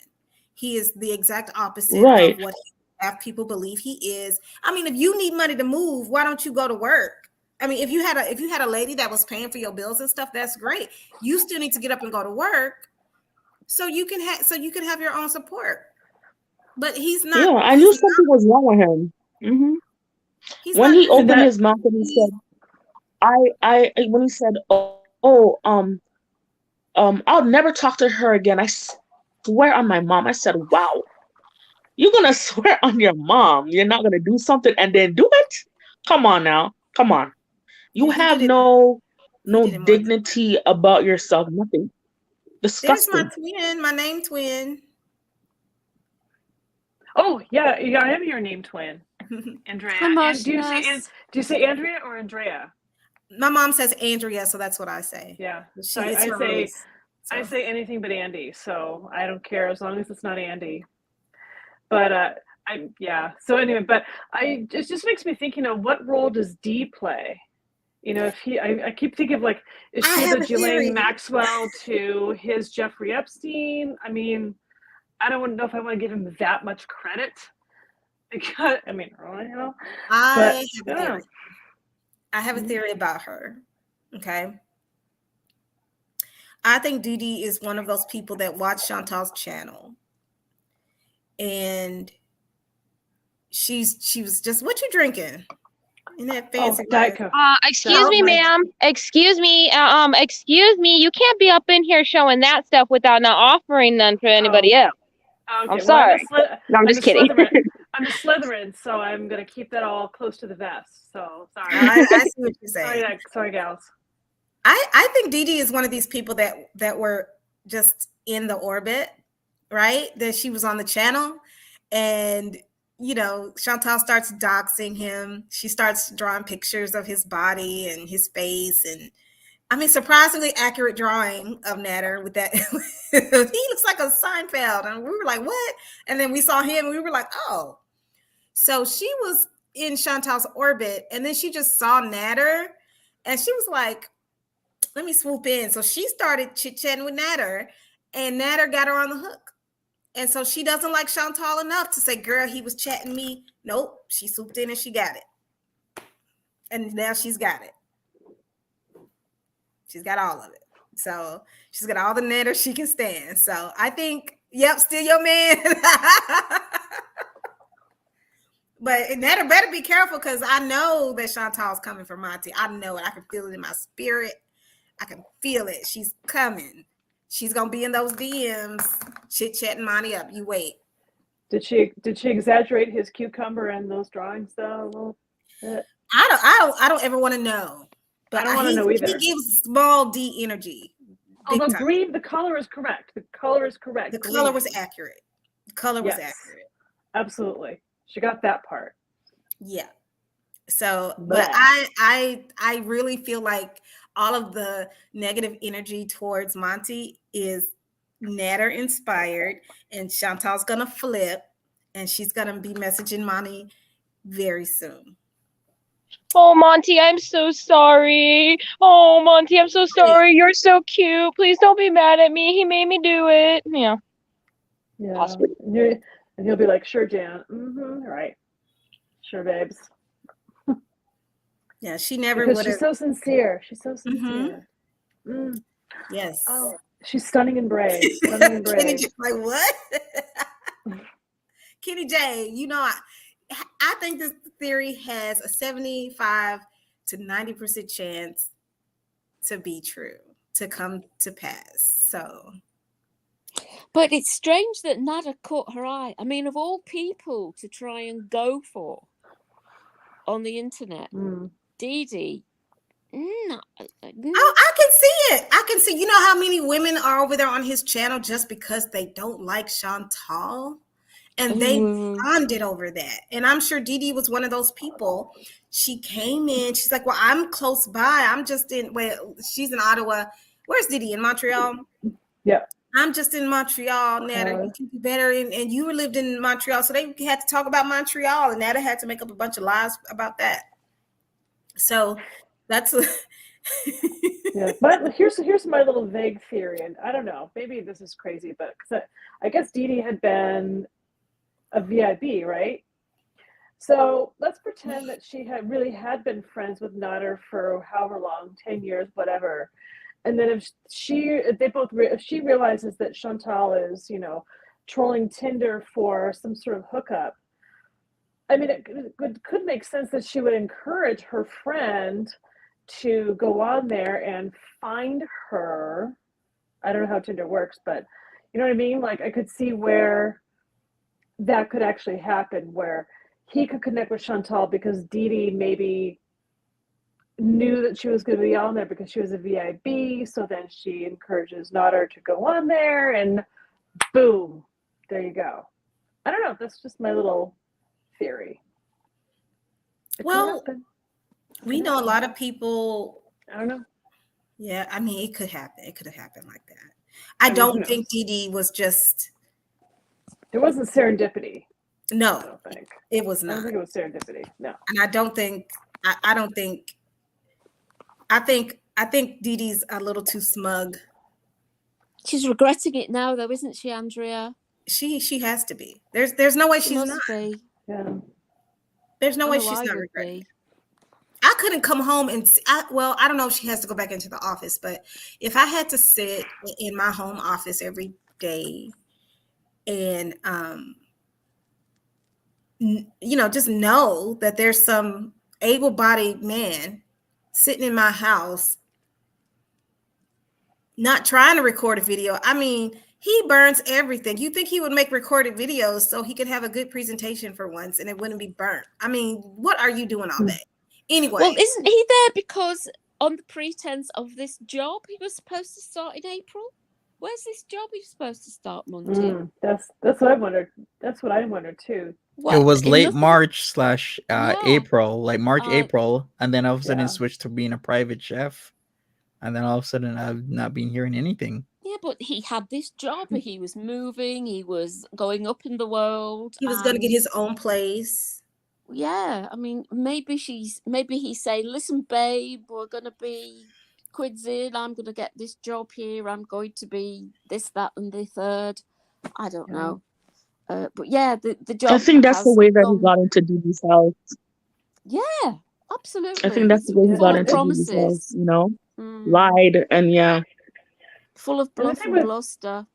He is the exact opposite of what have people believe he is. I mean, if you need money to move, why don't you go to work? I mean, if you had a lady that was paying for your bills and stuff, that's great. You still need to get up and go to work so you can have your own support. But he's not. Yeah, I knew something was wrong with him. When he opened his mouth and he said, when he said, I'll never talk to her again. I swear on my mom. I said, wow, you're gonna swear on your mom? You're not gonna do something and then do it? Come on now. Come on. You have no dignity about yourself. Nothing. Disgusting. There's my twin, my name twin. Oh yeah, I am your name twin, Andrea. And do you say Andrea or Andrea? My mom says Andrea, so that's what I say. Yeah, so I say anything but Andy, so I don't care as long as it's not Andy. But So anyway, but it just makes me think. What role does Dee play? If I keep thinking of like, is she the Ghislaine Maxwell to his Jeffrey Epstein? I mean, I don't know if I want to give him that much credit because I have a theory about her. Okay. I think Dee Dee is one of those people that watch Chantal's channel and she was just, what you drinking in that fancy Diet glass? Coke. Excuse me, ma'am. Excuse me. Excuse me. You can't be up in here showing that stuff without not offering none for anybody else. Okay, I'm sorry. No, I'm just kidding. I'm a Slytherin, so I'm gonna keep that all close to the vest. So sorry. I see what you're saying. Sorry, gals. I think Dee Dee is one of these people that were just in the orbit, right? That she was on the channel, and Chantal starts doxing him. She starts drawing pictures of his body and his face, and I mean, surprisingly accurate drawing of Natter with that. He looks like a Seinfeld, and we were like, what? And then we saw him, and we were like, oh. So she was in Chantal's orbit, and then she just saw Natter, and she was like, let me swoop in. So she started chit-chatting with Natter, and Natter got her on the hook. And so she doesn't like Chantal enough to say, girl, he was chatting me. Nope. She swooped in and she got it. And now she's got it. She's got all of it. So she's got all the Natter she can stand. So I think, yep, still your man. But Natter better be careful, because I know that Chantal's coming for Monty. I know it. I can feel it in my spirit. I can feel it. She's coming. She's gonna be in those DMs, chit-chatting Monty up. You wait. Did she exaggerate his cucumber and those drawings though a little bit? I don't ever want to know. But I don't want to know either. He gives small D energy. Although green, the color is correct. The color is correct. The color was accurate. The color was accurate. Absolutely. She got that part. Yeah. So, but I really feel like all of the negative energy towards Monty is Natter inspired, and Chantal's gonna flip, and she's gonna be messaging Monty very soon. Oh, Monty, I'm so sorry. Oh, Monty, I'm so sorry. You're so cute. Please don't be mad at me. He made me do it. Yeah. Yeah. Possibly. And he'll be like, sure, Jan. Mm-hmm. Right. Sure, babes. Yeah, she never would. would. She's so sincere. She's so sincere. Mm-hmm. Yes. Oh, she's stunning and brave. Stunning and brave. Kenny J, like what? Kenny J, I think this theory has a 75 to 90% chance to be true, to come to pass. So. But it's strange that Nada caught her eye. I mean, of all people to try and go for on the internet, Dee Dee. No. Oh, I can see it. I can see. You know how many women are over there on his channel just because they don't like Chantal, and they bonded over that. And I'm sure Dee Dee was one of those people. She came in. She's like, "Well, I'm close by. I'm just in. Well, she's in Ottawa. Where's Dee Dee? In Montreal? Yeah. I'm just in Montreal, Nada. You can be better, and you lived in Montreal, so they had to talk about Montreal, and Nada had to make up a bunch of lies about that. So that's yeah. But here's my little vague theory, and I don't know, maybe this is crazy, but because I guess Dee Dee had been a VIB, right? So let's pretend that she had been friends with Nader for however long, 10 years, whatever. And then if she realizes that Chantal is, trolling Tinder for some sort of hookup, I mean, it could make sense that she would encourage her friend to go on there and find her. I don't know how Tinder works, but you know what I mean? Like, I could see where that could actually happen, where he could connect with Chantal because Dee Dee maybe knew that she was going to be on there because she was a VIB. So then she encourages Nader to go on there, and boom, there you go. I don't know. That's just my little theory. Well, we know a lot of people. I don't know. Yeah, I mean, it could happen. It could have happened like that. I don't think Dee Dee was just. There wasn't serendipity. No, I don't think it was not. I don't think it was serendipity. No, and I don't think. I don't think. I think Dee Dee's a little too smug. She's regretting it now, though, isn't she, Andrea? She has to be. There's no way she's not. Be. Yeah. There's no way she's not regretting it. I couldn't come home and I don't know if she has to go back into the office, but if I had to sit in my home office every day and just know that there's some able-bodied man sitting in my house not trying to record a video. I mean, he burns everything. You think he would make recorded videos so he could have a good presentation for once and it wouldn't be burnt? I mean, what are you doing all day? Anyway. Well, isn't he there because on the pretense of this job he was supposed to start in April? Where's this job he was supposed to start, Monty? That's what I wondered. That's what I wondered too. It was late March / April, like March, April, and then all of a sudden it switched to being a private chef. And then all of a sudden I've not been hearing anything. Yeah, but he had this job. He was moving. He was going up in the world. He was going to get his own place. Yeah, I mean, maybe he's saying, listen, babe, we're going to be quids in. I'm going to get this job here. I'm going to be this, that, and the third. I don't know. But yeah, the job. I think that's the way that he got into DB's house. Yeah, absolutely. I think that's the way he got into DB's house, lied and full of bluff and bluster.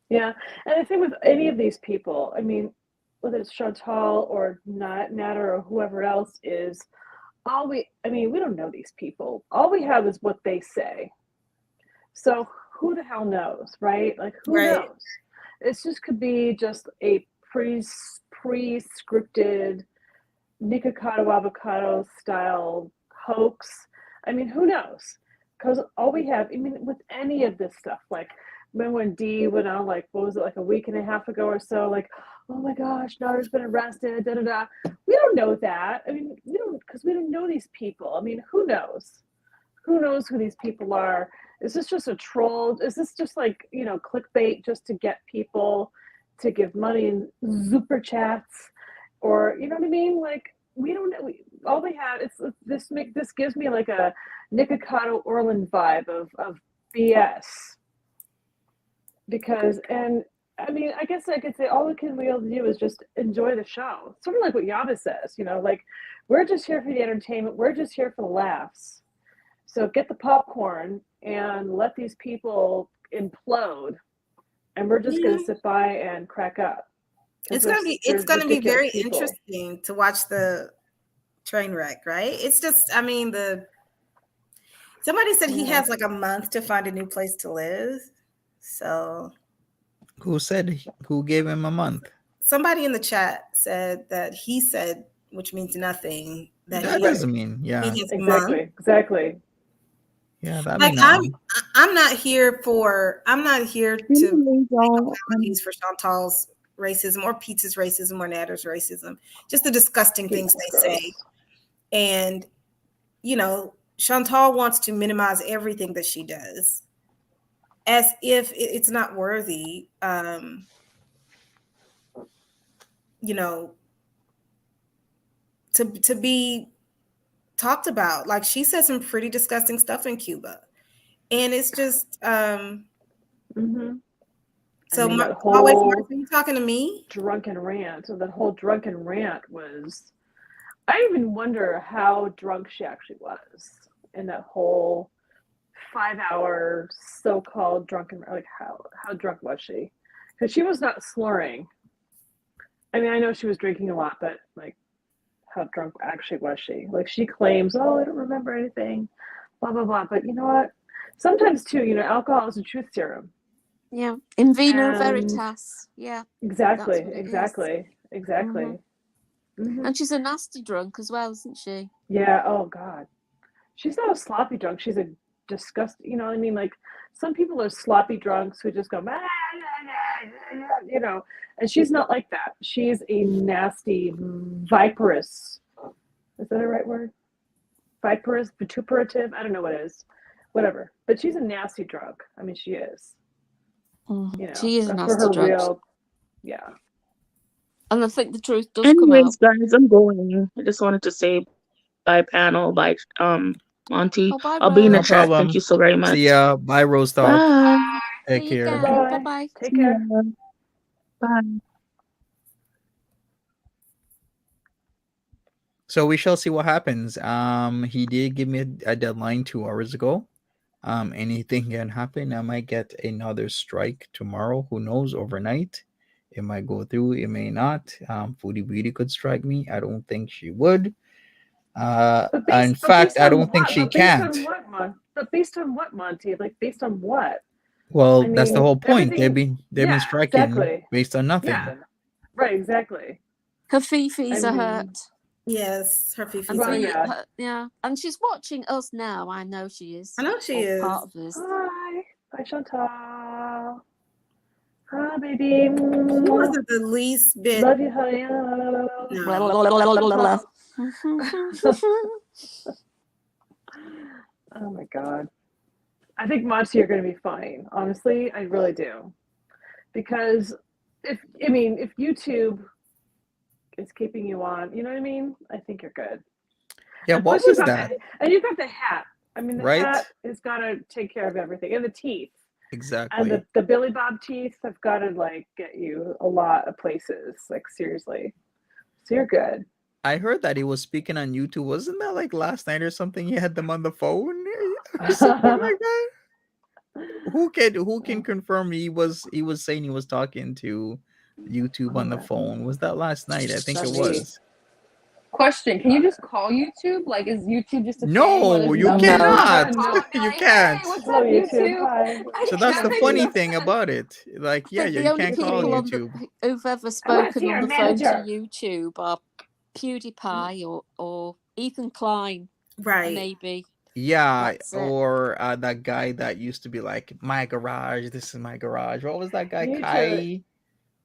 Yeah, and I think with any of these people, I mean, whether it's Chantal or Natter or whoever else is, we don't know these people. All we have is what they say. So who the hell knows, right? Like, who knows? It just could be just a pre-scripted Nikocado avocado style hoax. I mean, who knows? Because all we have, I mean, with any of this stuff, like when Dee went on, like, what was it, like a week and a half ago or so, like, oh my gosh, Natter's been arrested, da da da. We don't know that. I mean, we don't, because we don't know these people. I mean, who knows? Who knows who these people are? Is this just a troll? Is this just like, clickbait just to get people to give money in super chats? Or, you know what I mean? Like, we don't know. All we have is this gives me like a Nikocado Orland vibe of BS. Because, and I mean, I guess I could say all we can be able to do is just enjoy the show. Sort of like what Yaba says, like, we're just here for the entertainment. We're just here for the laughs. So get the popcorn and let these people implode. And we're just going to sit by and crack up. It's gonna be very interesting to watch the train wreck, right? It's just, I mean, somebody said he has like a month to find a new place to live. So who gave him a month? Somebody in the chat said that he said, which means nothing. That doesn't mean, exactly. Yeah, that like I'm not here to make for Chantal's racism or Pete's racism or Natter's racism, just the disgusting things they say. And, Chantal wants to minimize everything that she does as if it's not worthy, to be talked about. Like, she said some pretty disgusting stuff in Cuba. And it's just, So, are you talking to me? Drunken rant. So that whole drunken rant was, I even wonder how drunk she actually was in that whole 5-hour so-called drunken, like how drunk was she? Because she was not slurring. I mean, I know she was drinking a lot, but like, how drunk actually was she? Like, she claims, oh, I don't remember anything, blah, blah, blah. But you know what? Sometimes too, alcohol is a truth serum. Yeah, in vino veritas. Yeah, exactly. Mm-hmm. And she's a nasty drunk as well, isn't she? Yeah. Oh God, she's not a sloppy drunk. She's a disgusting. You know what I mean? Like, some people are sloppy drunks who just go, and she's not like that. She's a nasty, viperous. Is that a right word? Viperous, vituperative. I don't know what it is. Whatever. But she's a nasty drunk. I mean, she is. She is a nasty drunk. Yeah. And I think the truth does come out. Guys, I'm going. I just wanted to say bye, panel, bye, Monty. Bye, I'll be in the No chat. problem. Thank you so very much. See ya. Bye, Rose Talk. Bye. Take care. Bye-bye. Take care. Bye. So we shall see what happens. He did give me a deadline 2 hours ago. Anything can happen. I might get another strike tomorrow. Who knows? Overnight. It might go through, it may not. Foodie Beauty could strike me. I don't think she would. In fact, I don't think she can't. But based on what, Monty? Like based on what? Well, I that's the mean, whole point. everything. They've been striking exactly. based on nothing. Yeah, right, exactly. Her fifis are hurt. Yes, her fifis Well, are yeah. hurt. Yeah, and she's watching us now. I know she is. I know she Or is. part of us. Hi, Chantal. Hi, baby. She wasn't the least bit. Love you, honey. No. Oh my god. I think Monty, you're going to be fine. Honestly, I really do. Because if YouTube is keeping you on, you know what I mean? I think you're good. Yeah, And what plus was that? And you got the hat. I mean, the Right? hat has got to take care of everything, and the teeth. Exactly. And the Billy Bob teeth have got to like get you a lot of places. Like seriously, so you're good. I heard that he was speaking on YouTube. Wasn't that like last night or something? He had them on the phone or something like that. Who can confirm he was saying he was talking to YouTube on the phone? Was that last night? I think it was. Question: can you just call YouTube? Like, is YouTube just a No, you cannot. You can't. What's up, YouTube? So that's the funny thing about it. Like, yeah, The you only can't call people YouTube. who've ever spoken on the phone to YouTube are PewDiePie or Ethan Klein, right? Maybe. Yeah, That's it. or that guy that used to be like, my garage, this is my garage. What was that guy? You need Kai?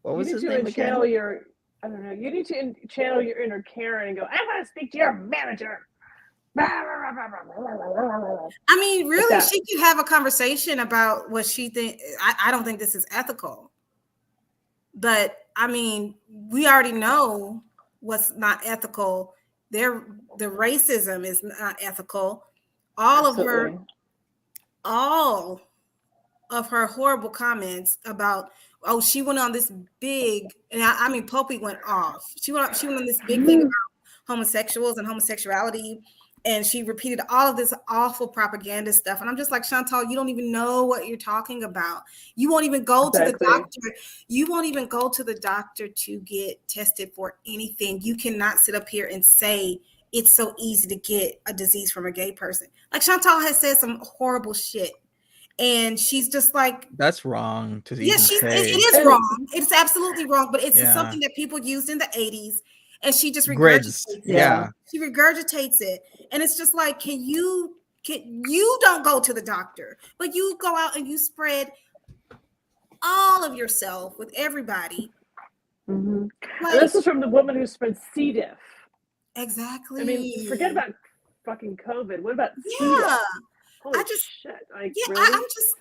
What was his name channel again? I don't know. You need to channel your inner Karen and go, I want to speak to your manager. I mean, really, she could have a conversation about what she thinks. I don't think this is ethical. But I mean, we already know what's not ethical. The racism is not ethical. All of her horrible comments about, oh, she went on this big, and I mean, Popey went off. She went on this big thing about homosexuals and homosexuality, and she repeated all of this awful propaganda stuff. And I'm just like, Chantal, you don't even know what you're talking about. You won't even go to the doctor. You won't even go to the doctor to get tested for anything. You cannot sit up here and say it's so easy to get a disease from a gay person. Like, Chantal has said some horrible shit. And she's just like, that's wrong to even say. It is wrong. It's absolutely wrong, but it's something that people used in the 80s, and she just regurgitates it. Yeah. She regurgitates it. And it's just like, you don't go to the doctor, but you go out and you spread all of yourself with everybody. Mm-hmm. Like, this is from the woman who spread C. diff. Exactly. I mean, forget about fucking COVID. What about C. diff? Holy shit. Like, really? I'm just,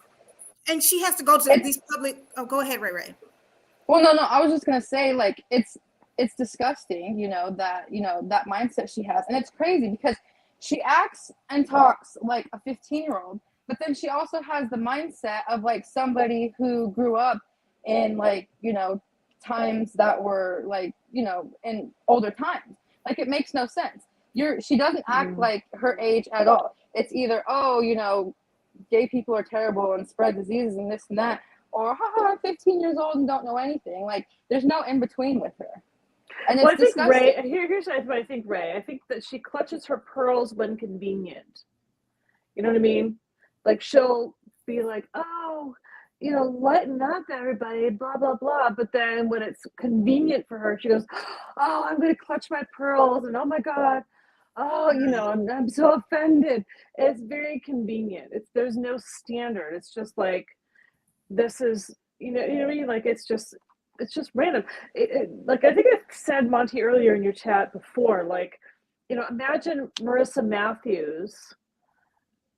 and she has to go to these public. Oh, go ahead, Ray. Well, no, I was just gonna say, like, it's disgusting, that mindset she has, and it's crazy because she acts and talks like a 15-year-old, but then she also has the mindset of like somebody who grew up in like times that were like in older times. Like, it makes no sense. She doesn't act like her age at all. It's either, gay people are terrible and spread diseases and this and that, or, I'm 15 years old and don't know anything. Like, there's no in between with her. And it's disgusting. Ray, here's what I think, Ray. I think that she clutches her pearls when convenient. You know what I mean? Like, she'll be like, lighten up, everybody, blah, blah, blah. But then when it's convenient for her, she goes, oh, I'm going to clutch my pearls. And oh, my God. Oh, I'm so offended. It's very convenient. There's no standard. It's just like, this is, you know what I mean? Like, it's just random. Like, I think I said, Monty, earlier in your chat before, like, imagine Marissa Matthews,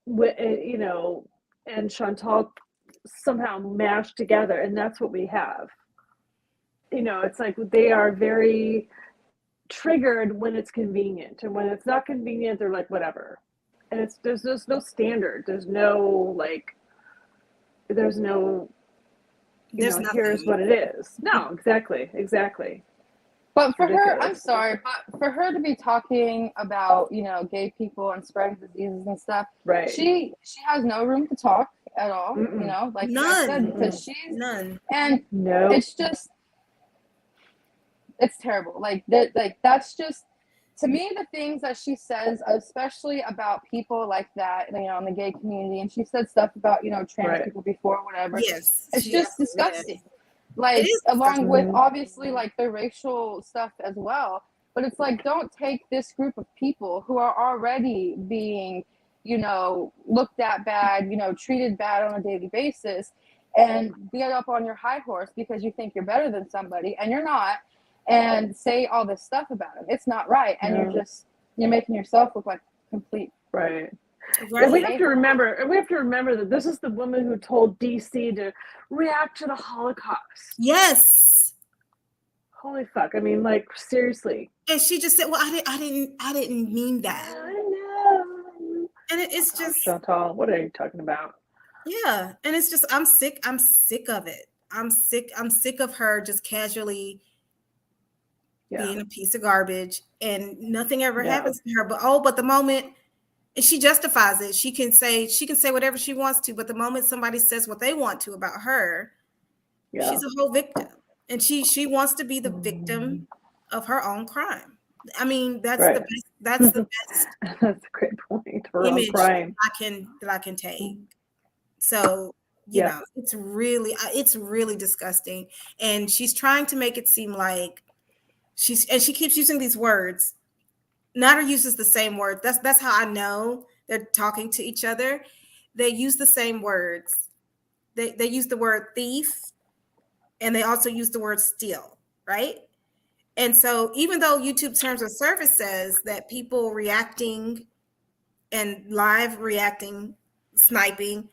and Chantal somehow mashed together, and that's what we have. It's like they are very triggered when it's convenient, and when it's not convenient, they're like, whatever. And there's just no standard. There's no here's what it is. No, exactly. But for her, I'm sorry, but for her to be talking about gay people and spreading diseases and stuff, right? She has no room to talk at all. Like none. I said, because she's none. And it's just It's terrible. Like that. Like that's just, to me, the things that she says, especially about people like that, you know, in the gay community, and she said stuff about, you know, trans people before, whatever. Yes, it's just disgusting. Like, is along with disgusting. obviously like the racial stuff as well. But it's like, don't take this group of people who are already being, you know, looked at bad, you know, treated bad on a daily basis, and get up on your high horse because you think you're better than somebody, and you're not, and say all this stuff about them. It's not right, and you're making yourself look like complete. Right. And we have to remember that this is the woman who told DC to react to the Holocaust. Yes. Holy fuck! I mean, like, seriously. And she just said, "Well, I didn't mean that." I know. And it's just, Chantal, what are you talking about? Yeah, and it's just, I'm sick of it. I'm sick of her just casually being a piece of garbage, and nothing ever happens to her. But the moment, and she justifies it. She can say whatever she wants to, but the moment somebody says what they want to about her, she's a whole victim, and she wants to be the victim of her own crime. I mean, that's the best. That's the best. That's a great point. Her own Image crime that I can take. So you know, it's really disgusting, and she's trying to make it seem like she keeps using these words. Nader uses the same word. That's how I know they're talking to each other. They use the same words. They use the word thief, and they also use the word steal, right? And so even though YouTube Terms of Service says that people reacting and live reacting, sniping,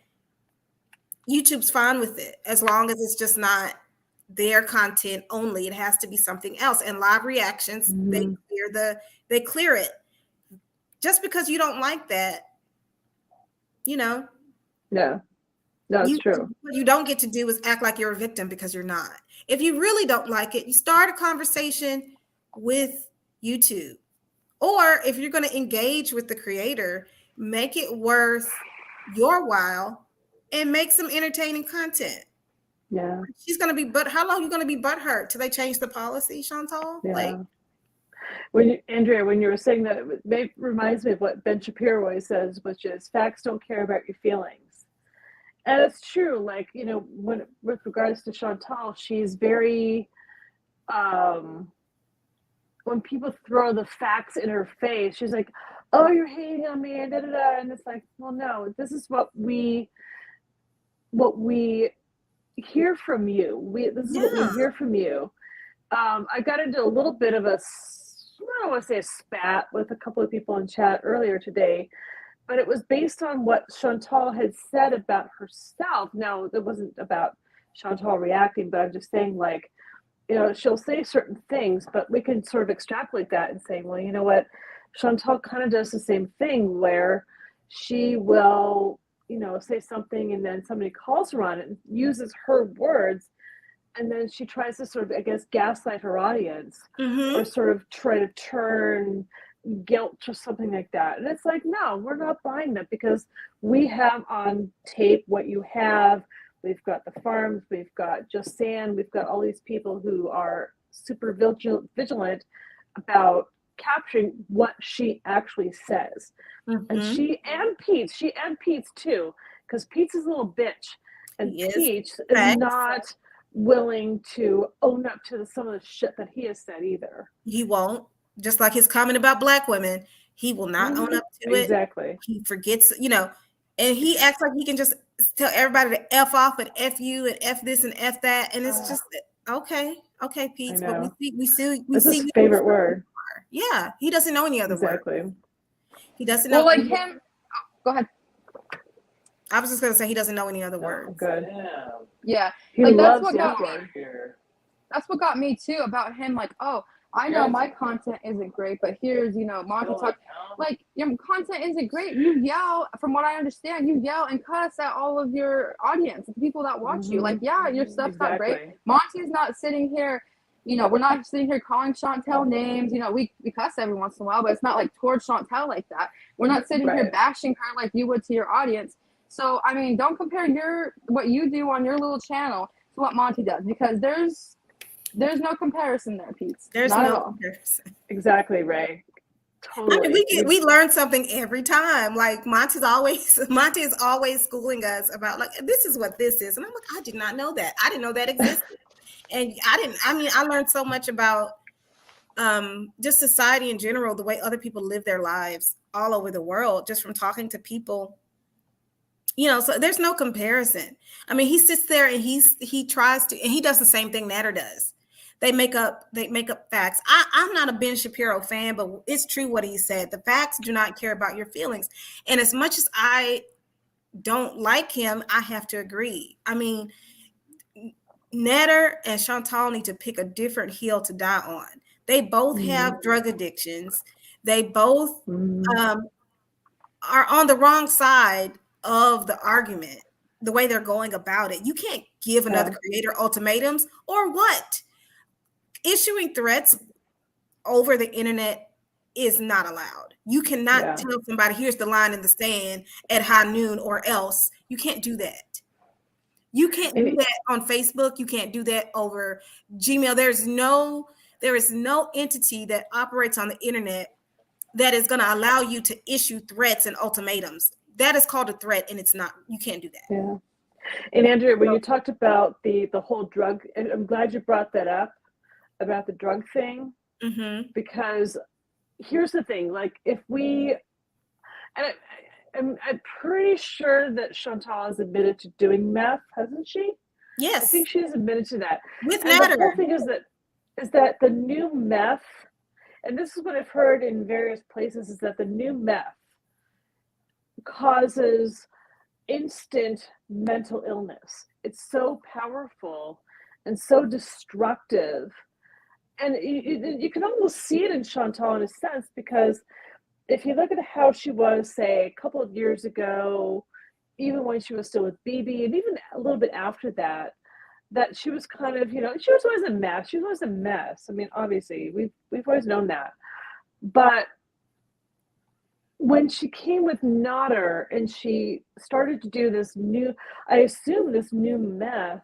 YouTube's fine with it as long as it's just not their content only. It has to be something else. And live reactions, they clear it. Just because you don't like that, you know. Yeah. No, it's true. What you don't get to do is act like you're a victim, because you're not. If you really don't like it, you start a conversation with YouTube. Or if you're going to engage with the creator, make it worth your while and make some entertaining content. Yeah. She's going to be, how long are you going to be butthurt till they change the policy, Chantal? Yeah. Andrea, when you were saying that, it reminds me of what Ben Shapiro always says, which is facts don't care about your feelings. And it's true. Like, you know, with regards to Chantal, she's very, when people throw the facts in her face, she's like, oh, you're hating on me, and da da da. And it's like, well, no, this is what we hear from you. This is what we hear from you. I got into a little bit of I don't want to say a spat with a couple of people in chat earlier today, but it was based on what Chantal had said about herself. Now, it wasn't about Chantal reacting, but I'm just saying, like, you know, she'll say certain things, but we can sort of extrapolate that and say, well, you know what, Chantal kind of does the same thing where she will, you know, say something and then somebody calls her on it and uses her words, and then she tries to sort of, I guess, gaslight her audience or sort of try to turn guilt or something like that. And it's like, no, we're not buying that, because we have on tape what you have. We've got the farms, we've got Just Sand, we've got all these people who are super vigilant about capturing what she actually says. And she and Pete's too, because Pete's is a little bitch, and Pete is not willing to own up to some of the shit that he has said either. He won't. Just like his comment about Black women, he will not own up to it. Exactly. He forgets, you know, and he acts like he can just tell everybody to F off and F you and F this and F that. And it's just, okay, Pete. But we see his favorite word. Yeah, he doesn't know any other word. He doesn't know. Well, like him. Go ahead. I was just gonna say he doesn't know any other words. Good. Yeah. He like, loves that's what got me too about him. Like, oh, I know my content isn't great, but here's, you know, Monty talk. Like, your content isn't great. You yell, from what I understand, you yell and cuss at all of your audience, the people that watch you. Like, yeah, your stuff's not great. Monty's not sitting here, you know, we're not sitting here calling Chantel names. You know, we cuss every once in a while, but it's not like towards Chantel like that. We're not sitting here bashing her like you would to your audience. So, I mean, don't compare what you do on your little channel to what Monty does, because there's There's no comparison there, Pete. There's Not at no all. comparison. Exactly, Ray. Totally. I mean, we learn something every time. Like Monty is always schooling us about like this is what this is, and I'm like, I did not know that. I didn't know that existed, and I learned so much about just society in general, the way other people live their lives all over the world, just from talking to people. You know, so there's no comparison. I mean, he sits there and he tries to, and he does the same thing Natter does. They make up facts. I'm not a Ben Shapiro fan, but it's true what he said. The facts do not care about your feelings. And as much as I don't like him, I have to agree. I mean, Natter and Chantal need to pick a different hill to die on. They both have drug addictions. They both are on the wrong side of the argument, the way they're going about it. You can't give another creator ultimatums or what? Issuing threats over the internet is not allowed. You cannot tell somebody, here's the line in the stand at high noon or else. You can't do that. You can't do that on Facebook. You can't do that over Gmail. There is no entity that operates on the internet that is going to allow you to issue threats and ultimatums. That is called a threat, and it's not. You can't do that. Yeah. And Andrea, when you talked about the whole drug, and I'm glad you brought that up about the drug thing, because here's the thing: like, if we, and I'm pretty sure that Chantal has admitted to doing meth, hasn't she? Yes, I think she's admitted to that. With and Natter. the whole thing is that the new meth, and this is what I've heard in various places, is that the new meth causes instant mental illness. It's so powerful and so destructive. And you can almost see it in Chantal in a sense, because if you look at how she was, say, a couple of years ago, even when she was still with BB, and even a little bit after that, that she was kind of, she was always a mess. She was always a mess. I mean, obviously, we've always known that. But when she came with Natter and she started to do this new, I assume this new meth,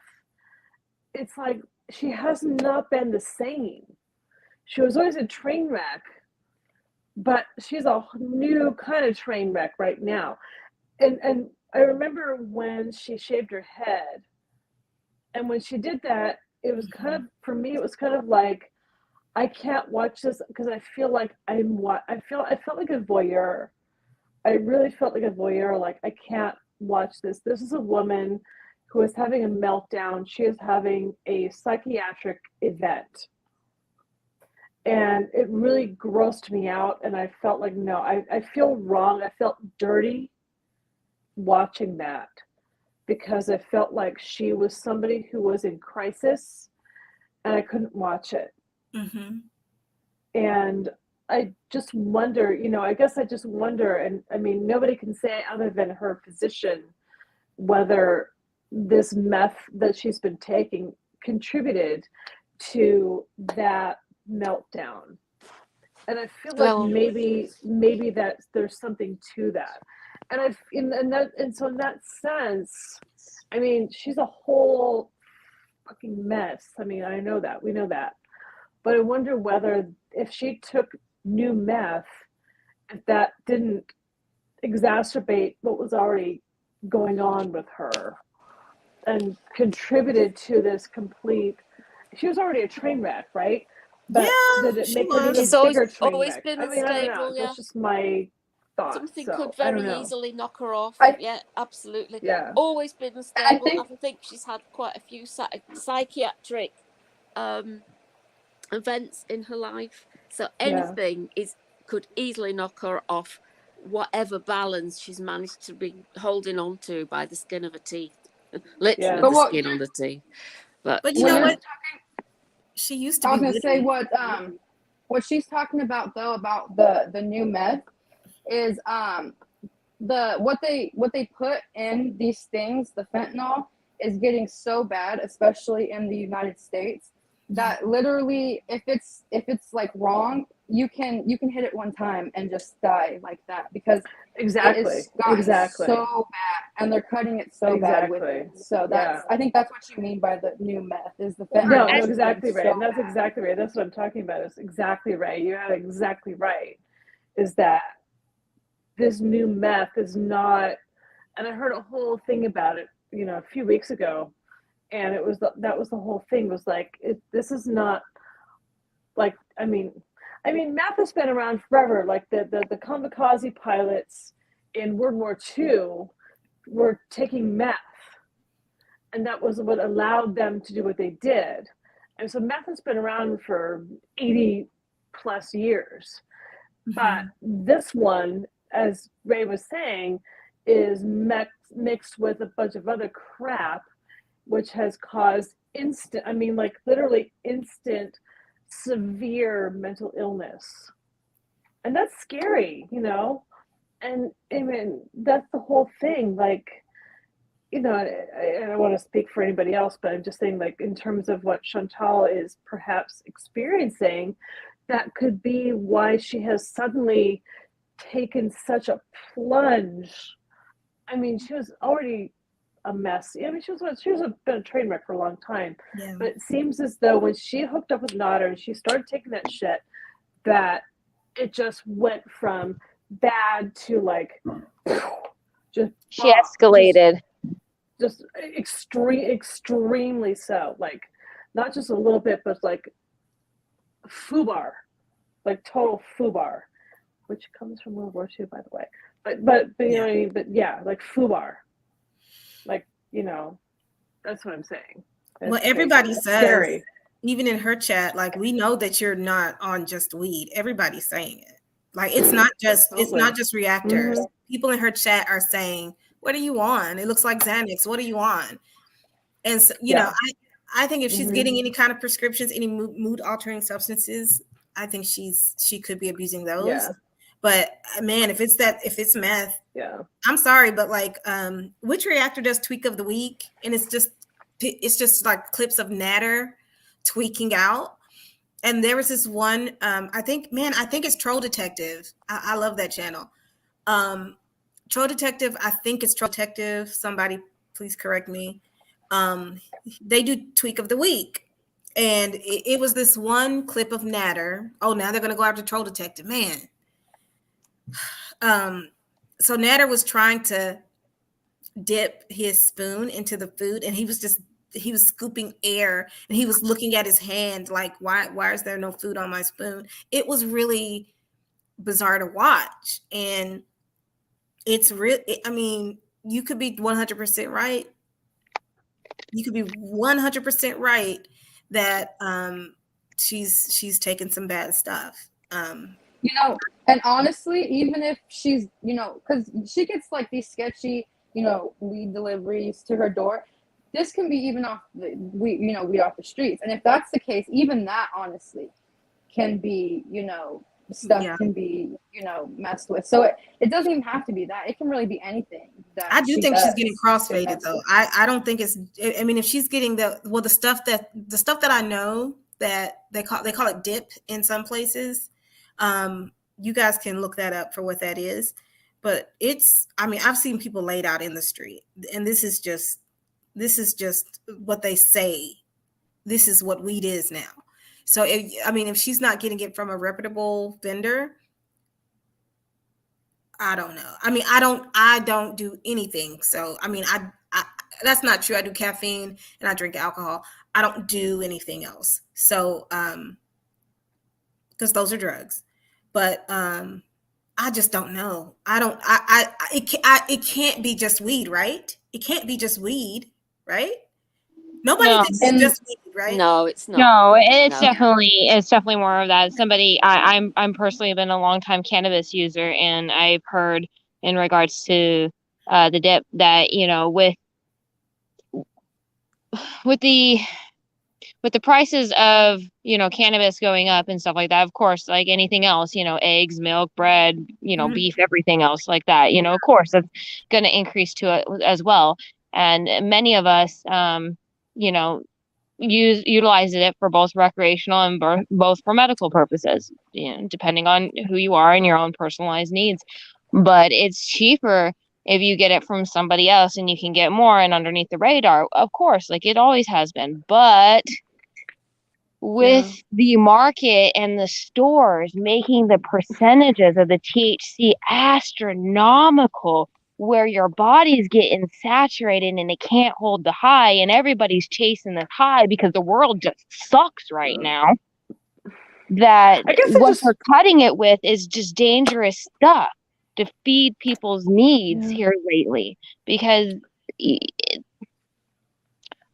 it's like she has not been the same. She was always a train wreck, but she's a new kind of train wreck right now. And I remember when she shaved her head, and when she did that, it was kind of, for me, it was kind of like, I can't watch this because I feel like I felt like a voyeur. I really felt like a voyeur. Like, I can't watch this. This is a woman who is having a meltdown. She is having a psychiatric event. And it really grossed me out. And I felt like, no, I feel wrong. I felt dirty watching that, because I felt like she was somebody who was in crisis and I couldn't watch it. And I just wonder, I guess I just wonder, and I mean, nobody can say other than her physician whether this meth that she's been taking contributed to that meltdown. And I feel like maybe that there's something to that. And so in that sense, I mean, she's a whole fucking mess. I mean, I know that, we know that. But I wonder whether if she took new meth, if that didn't exacerbate what was already going on with her and contributed to this complete, she was already a train wreck, right? But did it make her She's a bigger train always wreck? been I mean, I don't know. unstable, That's just my thought. Something so, could I don't very know. easily knock her off. Yeah, absolutely. Yeah. Always been unstable. I think she's had quite a few psychiatric events in her life. So anything could easily knock her off whatever balance she's managed to be holding on to by the skin of her teeth. Literally the skin on the teeth. But you know what? She used to be. I was gonna say what she's talking about though, about the new meth is what they put in these things, the fentanyl, is getting so bad, especially in the United States, that literally if it's like wrong, you can hit it one time and just die like that, because exactly it is so bad. and they're cutting it so bad with it. So that's I think that's what you mean by the new meth is the fentanyl. No, exactly right. And that's exactly right. That's what I'm talking about. It's exactly right. You had it exactly right. Is that this new meth is not, and I heard a whole thing about it, you know, a few weeks ago, and it was that was the whole thing was like this is not like I mean meth has been around forever. Like the kamikaze pilots in World War II were taking meth, and that was what allowed them to do what they did. And so meth has been around for 80 plus years. But this one, as Ray was saying, is mixed with a bunch of other crap, which has caused instant, I mean, like literally instant, severe mental illness. And that's scary, you know? And I mean, that's the whole thing. Like, you know, I don't want to speak for anybody else, but I'm just saying, like, in terms of what Chantal is perhaps experiencing, that could be why she has suddenly taken such a plunge. I mean, she was already a mess. I mean, she was been a train wreck for a long time. Yeah. But it seems as though when she hooked up with Nader and she started taking that shit, that it just went from bad to like just she escalated. Just extremely so. Like not just a little bit, but like FUBAR, like total FUBAR, which comes from World War II, by the way. But you know what I mean? But yeah, like FUBAR. Like, you know, that's what I'm saying. Well, everybody says, scary. Even in her chat, like, we know that you're not on just weed. Everybody's saying it. Like, it's not just reactors. People in her chat are saying, what are you on? It looks like Xanax. What are you on? And so, you know, I think if she's getting any kind of prescriptions, any mood altering substances, I think she could be abusing those. Yeah. But man, if it's meth, I'm sorry, but like, which reactor does tweak of the week? And it's just like clips of Nader tweaking out. And there was this one, I think it's Troll Detective. I love that channel. Troll Detective, I think it's Troll Detective. Somebody please correct me. They do tweak of the week. And it was this one clip of Nader. Oh, now they're going to go after Troll Detective. Man. So Nader was trying to dip his spoon into the food, and he was scooping air, and he was looking at his hand like, why is there no food on my spoon? It was really bizarre to watch. And it's real. I mean, you could be 100% right. You could be 100% right that she's taken some bad stuff. You know, and honestly, even if she's, you know, because she gets like these sketchy, you know, weed deliveries to her door, this can be even off the weed off the streets. And if that's the case, even that honestly can be, you know, stuff can be, you know, messed with. So it doesn't even have to be that. It can really be anything. That I do think she's getting crossfaded though. I don't think it's. I mean, if she's getting the stuff that I know that they call it dip in some places. You guys can look that up for what that is, but I mean, I've seen people laid out in the street, and this is just what they say. This is what weed is now. So if she's not getting it from a reputable vendor, I don't know. I mean, I don't do anything. So, I mean, I that's not true. I do caffeine and I drink alcohol. I don't do anything else. So, because those are drugs. But I just don't know. It can't be just weed, right? It can't be just weed, right? Nobody thinks it's just weed, right? No, it's not. No, it's definitely more of that. I'm personally been a long time cannabis user, and I've heard in regards to the dip that, you know, with the prices of, you know, cannabis going up and stuff like that, of course, like anything else, you know, eggs, milk, bread, you know, beef, everything else like that, you know, of course, that's going to increase to it as well. And many of us, you know, utilize it for both recreational and both for medical purposes, you know, depending on who you are and your own personalized needs. But it's cheaper if you get it from somebody else and you can get more and underneath the radar, of course, like it always has been. But with the market and the stores making the percentages of the THC astronomical, where your body's getting saturated and it can't hold the high, and everybody's chasing the high because the world just sucks right now, that what they're cutting it with is just dangerous stuff to feed people's needs here lately. Because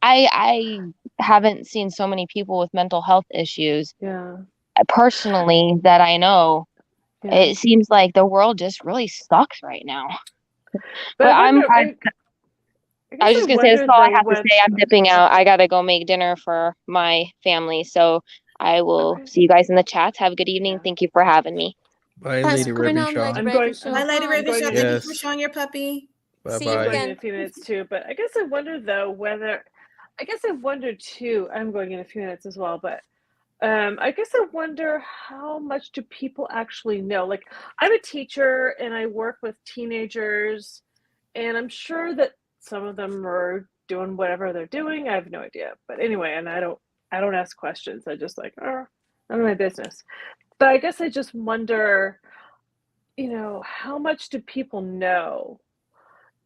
I haven't seen so many people with mental health issues personally that I know. It seems like the world just really sucks right now. But I was just gonna say, that's all I have to say. I'm dipping out. I gotta go make dinner for my family, so I will see you guys in the chats. Have a good evening. Thank you for having me. Bye, Thanks Lady for coming on, Ravenshaw. Lady Ravenshaw. Bye, Lady Ravenshaw. Thank you Yes. for showing your puppy. Bye See you bye. I'm going again. in a few minutes too, but I guess I wonder though whether I'm going in a few minutes as well, but I guess I wonder how much do people actually know? Like, I'm a teacher and I work with teenagers, and I'm sure that some of them are doing whatever they're doing. I have no idea, but anyway, and I don't ask questions. I just like, none of my business. But I guess I just wonder, how much do people know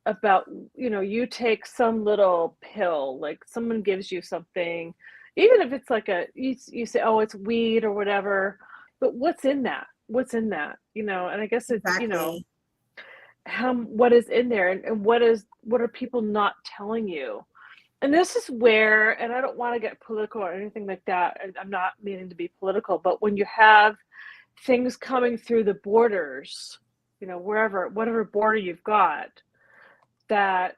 about, you take some little pill, like someone gives you something, even if it's like you say, oh, it's weed or whatever, but what's in that? And I guess it's, what is in there, and what are people not telling you? And this is where, and I don't want to get political or anything like that. I'm not meaning to be political, but when you have things coming through the borders, whatever border you've got, that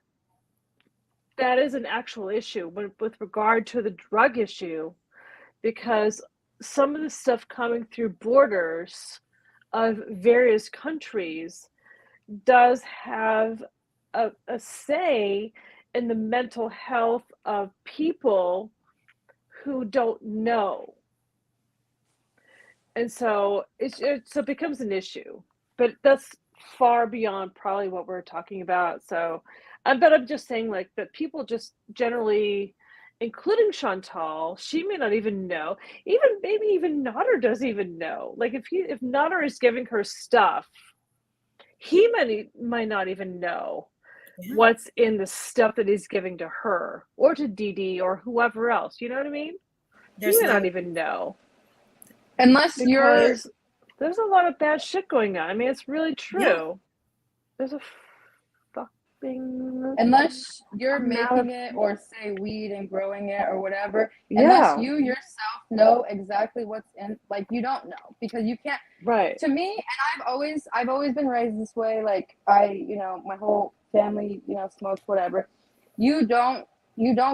is an actual issue with regard to the drug issue, because some of the stuff coming through borders of various countries does have a say in the mental health of people who don't know. And so it becomes an issue, but that's far beyond probably what we're talking about. So, but I'm just saying, like, that people just generally, including Chantal, she may not even know. Maybe even Notter doesn't even know. Like, if Notter is giving her stuff, he might not even know what's in the stuff that he's giving to her or to Dee Dee or whoever else. You know what I mean? He may not even know. Unless there's a lot of bad shit going on. I mean, it's really true. Yeah. There's a fucking unless you're making it, or say weed and growing it or whatever, unless you yourself know exactly what's in, like, you don't know, because you can't. Right. To me, and I've always been raised this way. Like, my whole family, smokes, whatever. You don't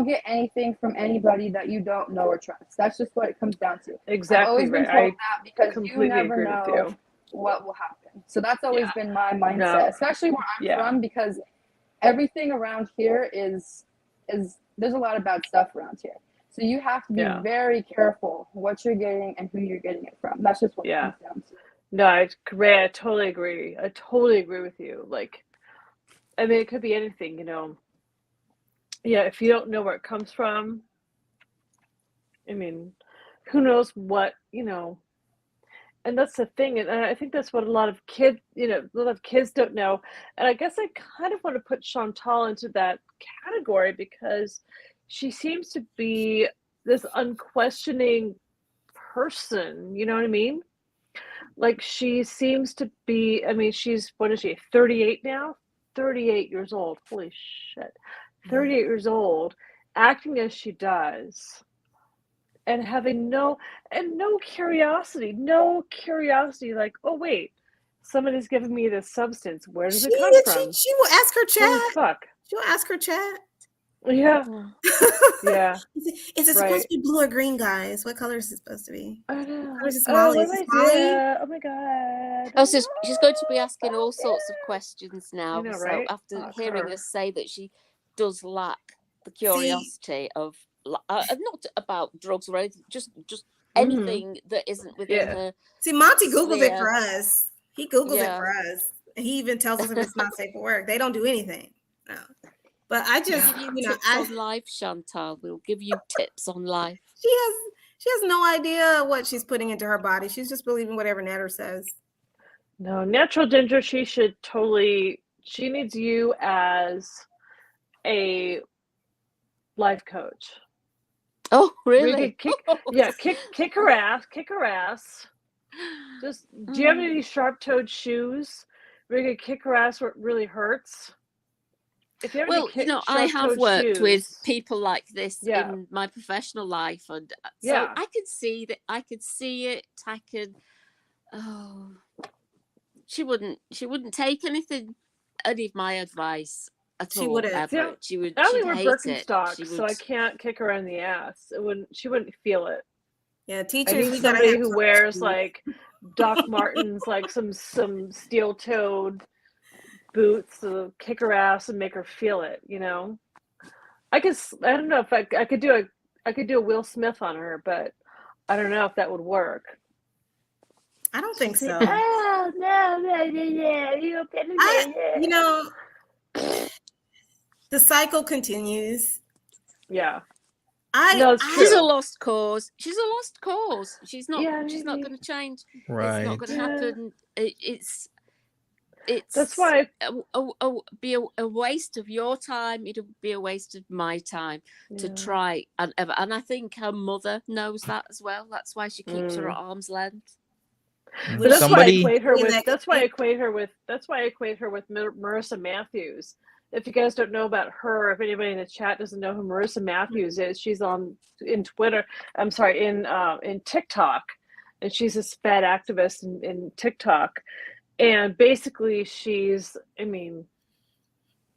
get anything from anybody that you don't know or trust. That's just what it comes down to. Exactly. I've always been told that, because you never agree know with you. what will happen. So that's always been my mindset, especially where I'm from, because everything around here is there's a lot of bad stuff around here. So you have to be very careful what you're getting and who you're getting it from. That's just what it comes down to. No, I totally agree. I totally agree with you. Like, I mean, it could be anything, if you don't know where it comes from, I mean, who knows what, and that's the thing. And I think that's what a lot of kids don't know. And I guess I kind of want to put Chantal into that category, because she seems to be this unquestioning person. You know what I mean? Like, she seems to be, I mean, what is she, 38 now? 38 years old. Holy shit. 38 years old, acting as she does, and having no curiosity, like, oh wait, somebody's giving me this substance. Where does it come from? She will ask her chat. Holy fuck. She'll ask her chat. Yeah. Yeah. Is it supposed to be blue or green, guys? What color is it supposed to be? I know. What color is Molly? Oh my god. Oh, so she's going to be asking all sorts of questions now. I know, so right? after hearing us say that she does lack the curiosity of not about drugs or anything, just anything that isn't within her. See, Monty Googled it for us. He Googled it for us. And he even tells us if it's not safe for work. They don't do anything. No. But I just, give you tips on life, Chantal. We'll give you tips on life. She has no idea what she's putting into her body. She's just believing whatever Natter says. No, Natural Ginger, she needs you as a life coach. Oh, really? Kick her ass. Just, do you have any sharp-toed shoes? Where you could kick her ass where it really hurts? If you have I have worked shoes, with people like this in my professional life, and so I could see that. I could see it. I could. Oh, she wouldn't take any of my advice at all. Wouldn't. Ever. She would. I only She'd wear hate Birkenstocks, it. so I can't kick her in the ass. She wouldn't feel it. Yeah, I teachers. need somebody who wears like Doc Martens, like some steel-toed boots to kick her ass and make her feel it. You know, I don't know if I could do a Will Smith on her, but I don't know if that would work. I don't think so. Oh no, you know, the cycle continues. Yeah. She's a lost cause. She's a lost cause. She's not. She's not going to change. Right. It's not going to happen. It's. That's why be a waste of your time. It'll be a waste of my time to try and I think her mother knows that as well. That's why she keeps her at arm's length. But that's why I equate her with. That's why I equate her with Marissa Matthews. If you guys don't know about her, if anybody in the chat doesn't know who Marissa Matthews is, she's in Twitter. I'm sorry, in TikTok, and she's this fat activist in TikTok. And basically she's, everything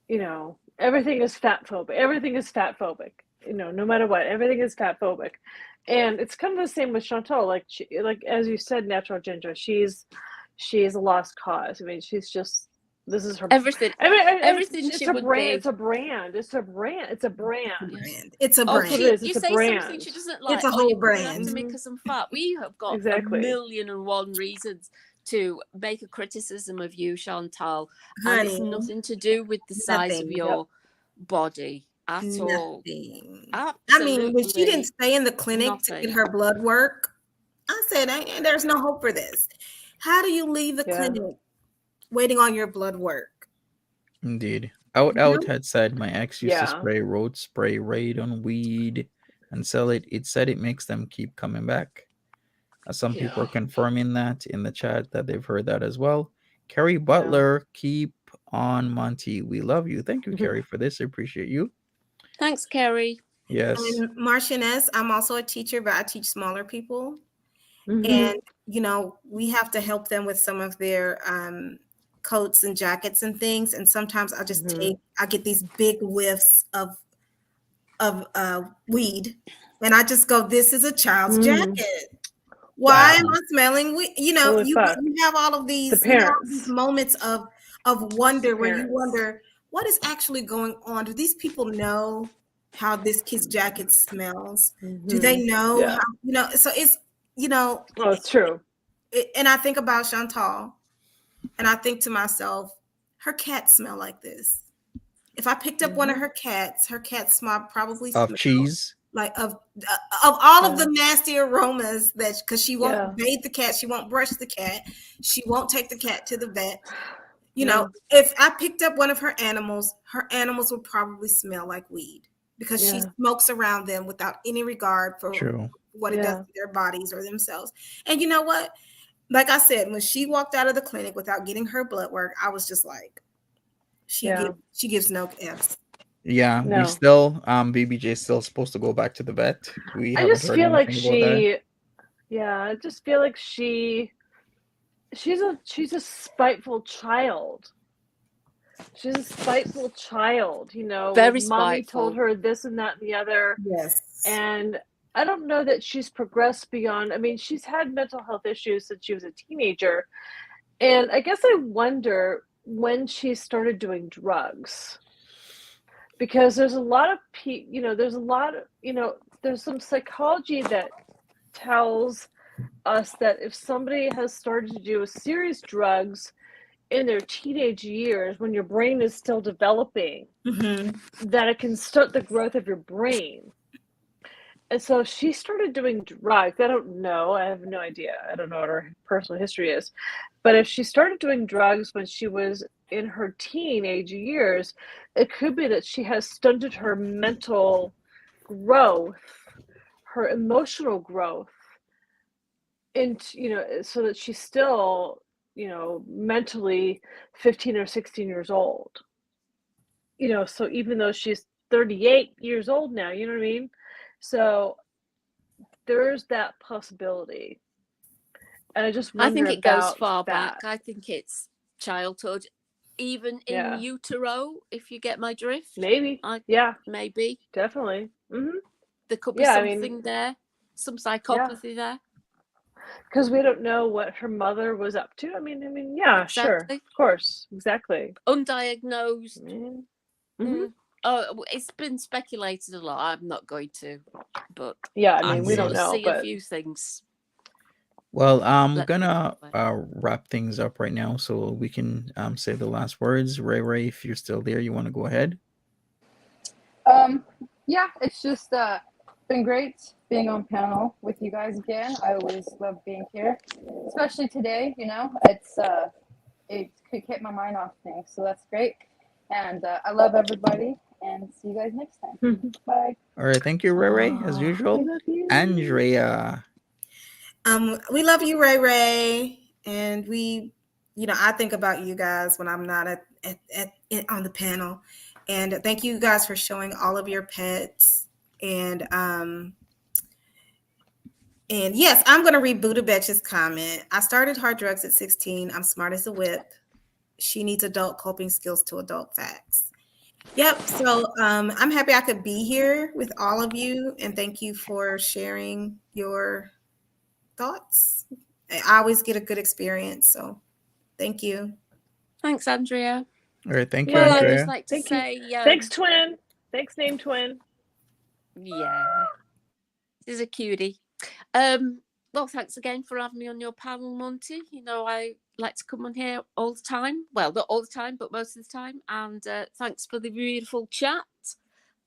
is fat phobic. Everything is fat phobic, no matter what, everything is fat phobic. And it's kind of the same with Chantal, like as you said, Natural Ginger, she's a lost cause. I mean, she's just, this is her everything. Everything it's she a would brand. be. It's a brand. It's a brand. It's a brand. It's a brand. You say something she doesn't like. It's a whole you're brand. after me because I'm fat. We have got Exactly. 1,000,001 reasons to make a criticism of you, Chantal, Honey, and it's nothing to do with the size of your body at all. Nothing. Absolutely. I mean, when she didn't stay in the clinic to get her blood work, I said, there's no hope for this. How do you leave the clinic waiting on your blood work? Indeed. Out had said my ex used to spray road spray raid on weed and sell it. It said it makes them keep coming back. Some people are confirming that in the chat that they've heard that as well. Carrie Butler, keep on Monty. We love you. Thank you, Carrie, for this. I appreciate you. Thanks, Carrie. Yes. And Marcianez, I'm also a teacher, but I teach smaller people. And, we have to help them with some of their coats and jackets and things. And sometimes I just I get these big whiffs of weed. And I just go, this is a child's jacket. Why am I smelling weed? You have all of these moments of wonder where you wonder, what is actually going on? Do these people know how this kid's jacket smells? Do they know how, so it's, oh, it's true. And I think about Chantal and I think to myself, her cats smell like this. If I picked up one of her cats smell probably of cheese. Like of all of the nasty aromas because she won't bathe the cat, she won't brush the cat, she won't take the cat to the vet. If I picked up one of her animals would probably smell like weed because she smokes around them without any regard for what it does to their bodies or themselves. And you know what? Like I said, when she walked out of the clinic without getting her blood work, I was just like, she gives no F's. Yeah, we still BBJ is still supposed to go back to the vet. I just feel like she's a spiteful child. She's a spiteful child, Very mommy spiteful. told her this and that and the other. Yes. And I don't know that she's progressed beyond, she's had mental health issues since she was a teenager. And I guess I wonder when she started doing drugs. Because there's a lot of there's some psychology that tells us that if somebody has started to do serious drugs, in their teenage years, when your brain is still developing, Mm-hmm. that it can start the growth of your brain. And so she started doing drugs. I don't know. I have no idea. I don't know what her personal history is. But if she started doing drugs when she was in her teenage years, it could be that she has stunted her mental growth, her emotional growth, into, so that she's still, mentally 15 or 16 years old. So even though she's 38 years old now, you know what I mean? So there's that possibility. And I just wonder I think it goes about far that. back. I think it's childhood, even in utero, if you get my drift. Maybe. Maybe. Definitely. Mm-hmm. There could be something there, some psychopathy there. Because we don't know what her mother was up to. I mean, yeah, sure. Exactly. Of course. Exactly. Undiagnosed. Mm-hmm. Oh, it's been speculated a lot. I'm not going to, but yeah, I mean, we don't know. See a few things. Well, I'm gonna wrap things up right now, so we can say the last words. Ray, if you're still there, you want to go ahead? Yeah, it's just been great being on panel with you guys again. I always love being here, especially today. It's it could get my mind off things, so that's great. And I love everybody, and see you guys next time. Bye. All right, thank you, Ray, as usual. We love you. Andrea. We love you, Ray, and I think about you guys when I'm not on the panel, and thank you guys for showing all of your pets. And yes, I'm gonna read Buddha Betch's comment. I started hard drugs at 16. I'm smart as a whip. She needs adult coping skills to adult facts. Yep. So I'm happy I could be here with all of you, and thank you for sharing your thoughts. I always get a good experience, so thank you. Thanks, Andrea. All right, thank you, Andrea. Andrea. I just like to say, thanks, twin. Thanks, name twin. Yeah, this is a cutie. Well, thanks again for having me on your panel, Monty. I like to come on here all the time. Well, not all the time, but most of the time. And thanks for the beautiful chat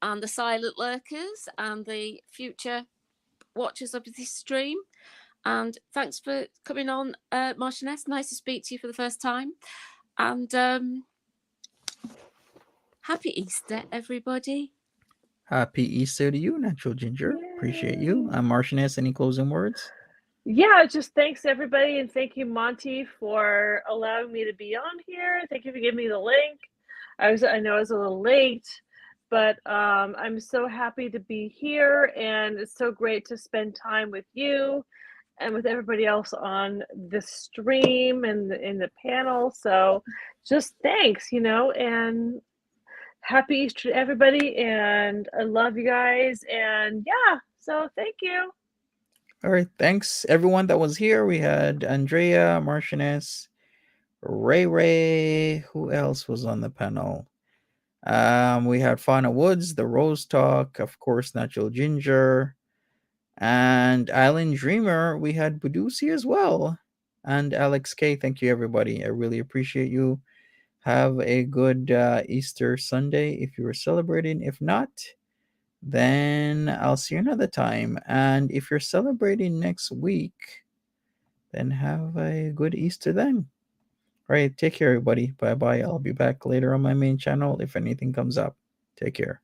and the silent lurkers and the future watchers of this stream. And thanks for coming on, Marchioness. Nice to speak to you for the first time. And happy Easter, everybody. Happy Easter to you, Natural Ginger. Yay. Appreciate you. Marchioness, any closing words? Yeah, just thanks everybody, and thank you, Monty, for allowing me to be on here. Thank you for giving me the link. I know I was a little late, but I'm so happy to be here, and it's so great to spend time with you and with everybody else on the stream and in the panel. So just thanks, and happy Easter to everybody, and I love you guys, and yeah, so thank you. All right, thanks everyone that was here. We had Andrea, Marchioness, Ray. Who else was on the panel? We had Fauna Woods, the Rose Talk, of course, Natural Ginger, and Island Dreamer. We had Budusi as well, and Alex K. Thank you, everybody. I really appreciate you. Have a good Easter Sunday if you are celebrating. If not, then I'll see you another time. And if you're celebrating next week, then have a good Easter then. All right, take care, everybody. Bye-bye. I'll be back later on my main channel if anything comes up. Take care.